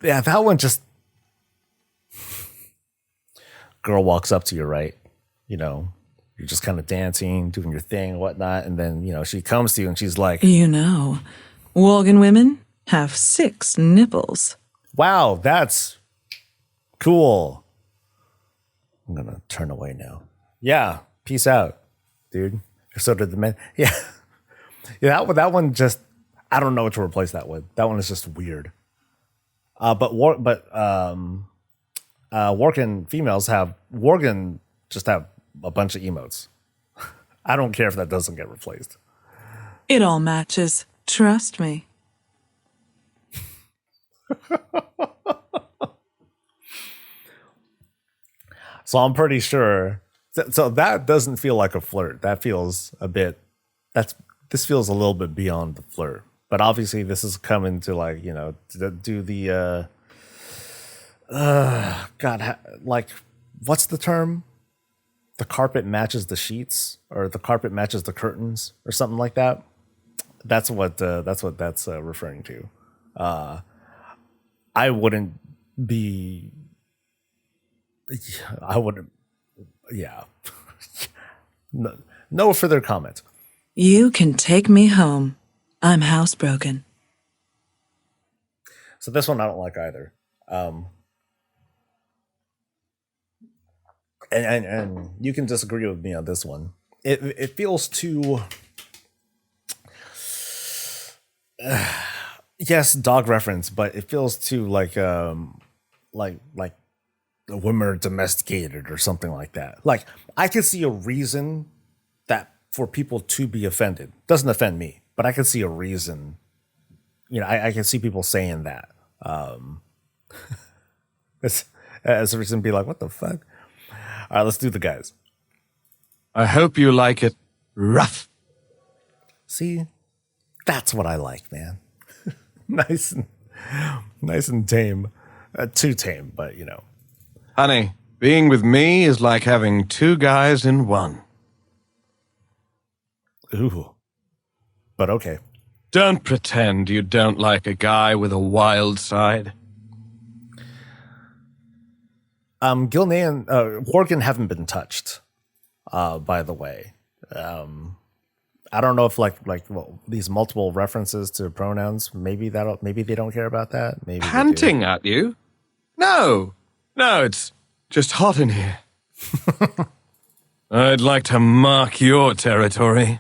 S1: Yeah, that one just... Girl walks up to you, right? You know, you're just kind of dancing, doing your thing and whatnot. And then, you know, she comes to you and she's like...
S9: You know, Worgen women have 6 nipples.
S1: Wow, that's cool. I'm going to turn away now. Yeah, peace out, dude. So did the men. Yeah. Yeah, that one just... I don't know what to replace that with. That one is just weird. Worgen females have... Worgen just have a bunch of emotes. I don't care if that doesn't get replaced.
S9: It all matches. Trust me.
S1: So I'm pretty sure. So that doesn't feel like a flirt. That feels a bit... This feels a little bit beyond the flirt. But obviously this is coming to, like, you know, to do the... like, what's the term? The carpet matches the sheets, or the carpet matches the curtains, or something like that. That's what that's referring to. I wouldn't be. I wouldn't. Yeah. No further comment.
S9: You can take me home. I'm housebroken.
S1: So this one I don't like either. And you can disagree with me on this one. It feels too... yes, dog reference, but it feels too like the women are domesticated or something like that. Like, I can see a reason that for people to be offended. Doesn't offend me, but I can see a reason. You know, I can see people saying that. As a reason to be like, what the fuck? All right, let's do the guys.
S14: I hope you like it rough.
S1: See, that's what I like, man. nice and tame. Too tame, but you know.
S14: Honey, being with me is like having 2 guys in one.
S1: Ooh. But okay.
S14: Don't pretend you don't like a guy with a wild side.
S1: Gilney and Worgen haven't been touched, by the way. I don't know if these multiple references to pronouns, maybe they don't care about that. Maybe
S14: Panting at you? No, it's just hot in here. I'd like to mark your territory.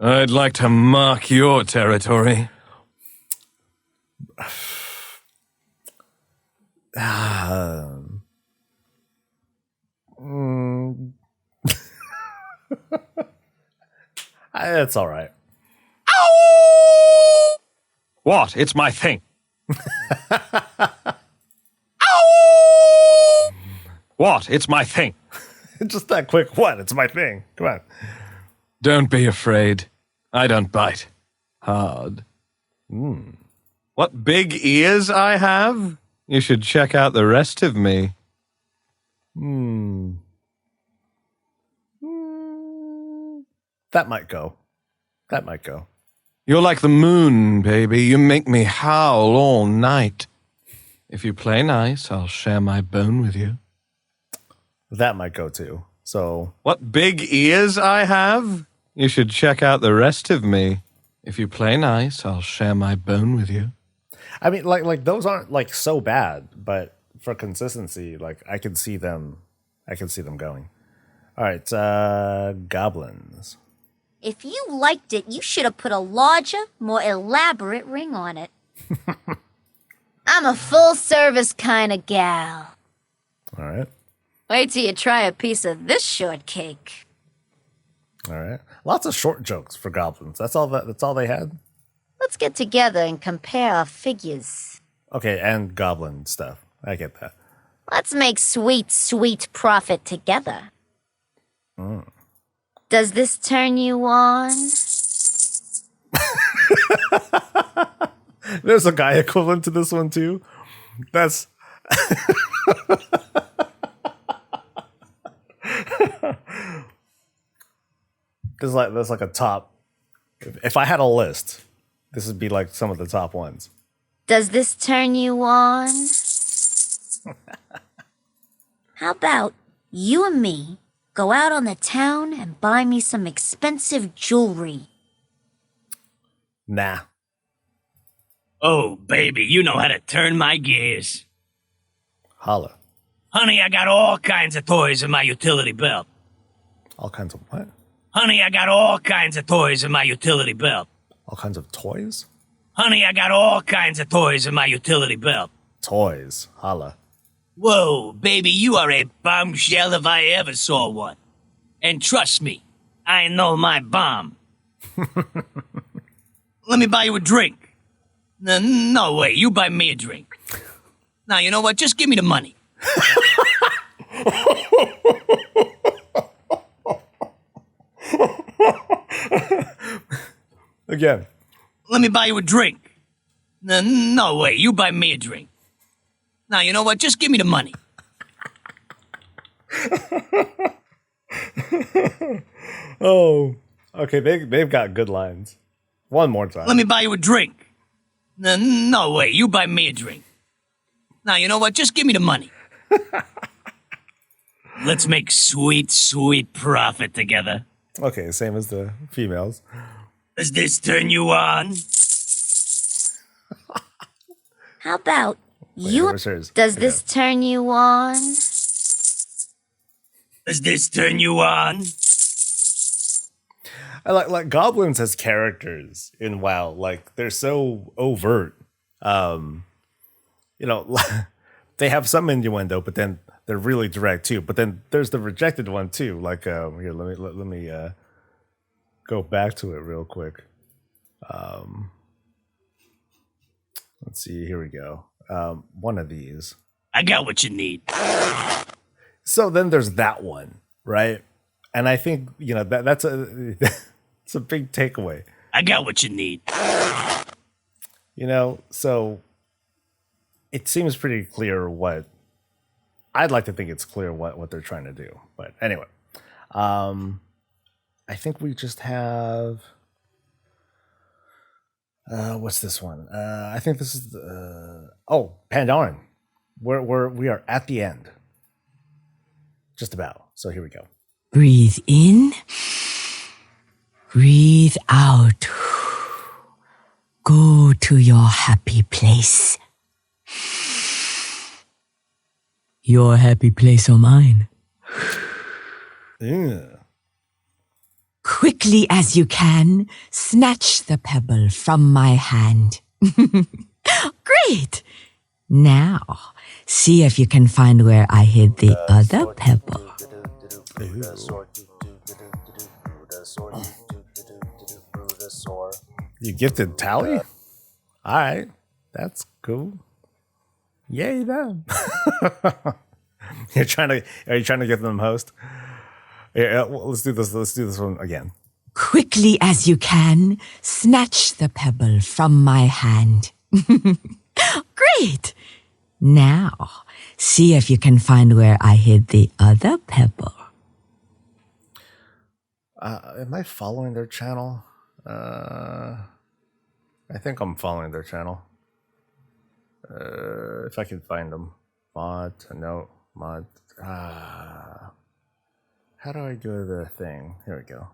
S14: I'd like to mark your territory.
S1: It's all right.
S14: Ow! What? It's my thing. Ow! What? It's my thing.
S1: Just that quick. What? It's my thing. Come on.
S14: Don't be afraid. I don't bite hard. What big ears I have? You should check out the rest of me.
S1: That might go.
S14: You're like the moon, baby. You make me howl all night. If you play nice, I'll share my bone with you.
S1: That might go too. So,
S14: what big ears I have? You should check out the rest of me. If you play nice, I'll share my bone with you.
S1: I mean, like those aren't like so bad, but for consistency, like I can see them going. All right, goblins.
S15: If you liked it, you should have put a larger, more elaborate ring on it. I'm a full-service kind of gal.
S1: All right.
S15: Wait till you try a piece of this shortcake.
S1: All right. Lots of short jokes for goblins. That's all they had?
S15: Let's get together and compare our figures.
S1: Okay, and goblin stuff. I get that.
S15: Let's make sweet, sweet profit together. Does this turn you on?
S1: There's a guy equivalent to this one too. That's there's like a top. If I had a list, this would be like some of the top ones.
S15: Does this turn you on? How about you and me go out on the town and buy me some expensive jewelry?
S1: Nah.
S6: Oh, baby, you know how to turn my gears.
S1: Holla.
S6: Honey, I got all kinds of toys in my utility belt.
S1: All kinds of what?
S6: Honey, I got all kinds of toys in my utility belt.
S1: All kinds of toys?
S6: Honey, I got all kinds of toys in my utility belt.
S1: Toys. Holla.
S6: Whoa, baby, you are a bombshell if I ever saw one. And trust me, I know my bomb. Let me buy you a drink. No way, you buy me a drink. Now, you know what? Just give me the money.
S1: Again.
S6: Let me buy you a drink. No way, you buy me a drink. Now, you know what? Just give me the money.
S1: Oh, okay. They've got good lines. One more time.
S6: Let me buy you a drink. No way, you buy me a drink. Now, you know what? Just give me the money. Let's make sweet, sweet profit together.
S1: Okay, same as the females.
S6: Does this turn you on?
S15: How about you?
S1: where's hers?
S15: Does this turn you on?
S6: Does this turn you on?
S1: I like goblins as characters in WoW. Like they're so overt. You know, they have some innuendo, but then they're really direct too. But then there's the rejected one too. Like here, let me go back to it real quick. Let's see. Here we go. One of these.
S6: I got what you need.
S1: So then there's that one, right? And I think that's a it's a big takeaway.
S6: I got what you need.
S1: So it seems pretty clear what I'd like to think it's clear what they're trying to do. But anyway, I think we just have what's this one? I think this is Pandaren. We are at the end. Just about. So here we go.
S8: Breathe in. Breathe out. Go to your happy place. Your happy place or mine?
S1: Yeah.
S8: Quickly as you can, snatch the pebble from my hand. Great! Now, see if you can find where I hid the other pebble.
S1: You gifted Tally? All right, that's cool. Yay, them! Are you trying to get them host? Yeah, well, let's do this. Let's do this one again.
S8: Quickly as you can, snatch the pebble from my hand. Great! Now, see if you can find where I hid the other pebble.
S1: Am I following their channel? I think I'm following their channel. If I can find them. Mod. How do I do the thing? Here we go.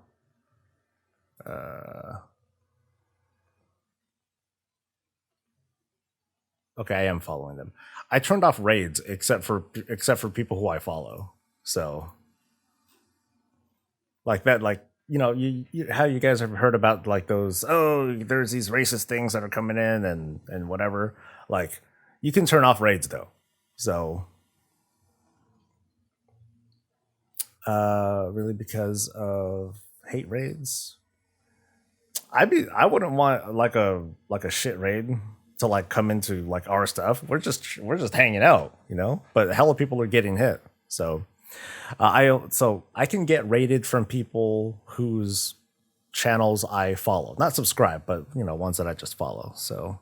S1: Okay, I am following them. I turned off raids except for people who I follow. So like that, like you how you guys have heard about like those, there's these racist things that are coming in and whatever. Like you can turn off raids though. So really because of hate raids. I wouldn't want like a shit raid to like come into like our stuff. We're just hanging out, But hella people are getting hit. So I can get rated from people whose channels I follow, not subscribe, but ones that I just follow. So,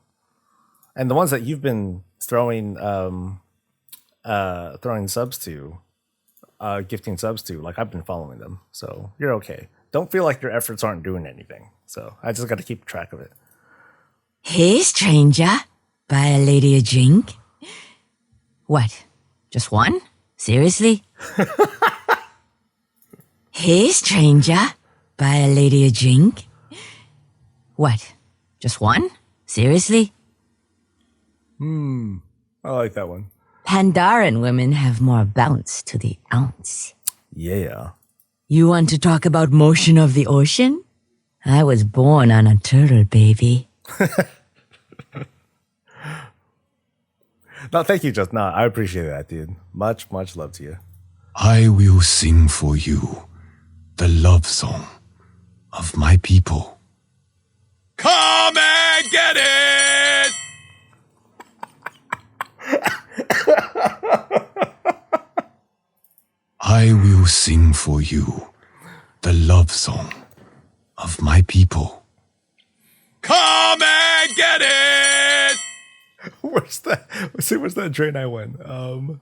S1: and the ones that you've been throwing subs to, gifting subs to, like I've been following them. So you're okay. Don't feel like your efforts aren't doing anything. So I just got to keep track of it.
S8: Hey, stranger. Buy a lady a drink? What? Just one? Seriously? Hey, stranger. Buy a lady a drink? What? Just one? Seriously?
S1: I like that one.
S8: Pandaran women have more bounce to the ounce.
S1: Yeah.
S8: You want to talk about motion of the ocean? I was born on a turtle, baby.
S1: No, thank you, Just. No, I appreciate that, dude. Much, much love to you.
S17: I will sing for you the love song of my people.
S18: Come and get it!
S17: I will sing for you the love song of my people.
S18: Come and get it!
S1: Where's that train I went? Oh,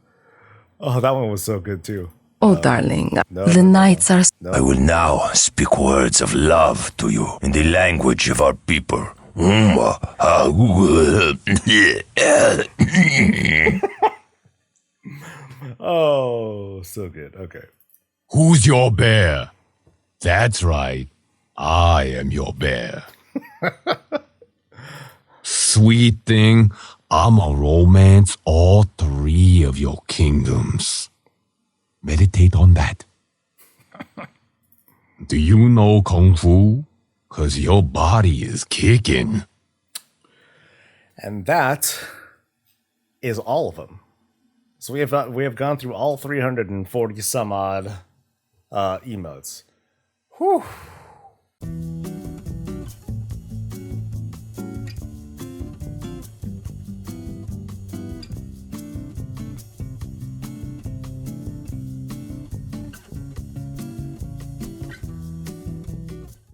S1: that one was so good too.
S19: Oh, darling, the nights are...
S4: I will now speak words of love to you in the language of our people.
S1: Oh, so good. Okay.
S12: Who's your bear? That's right. I am your bear. Sweet thing, I'ma romance all three of your kingdoms. Meditate on that. Do you know Kung Fu? 'Cause your body is kicking.
S1: And that is all of them. So we have gone through all 340 some odd emotes. Whew.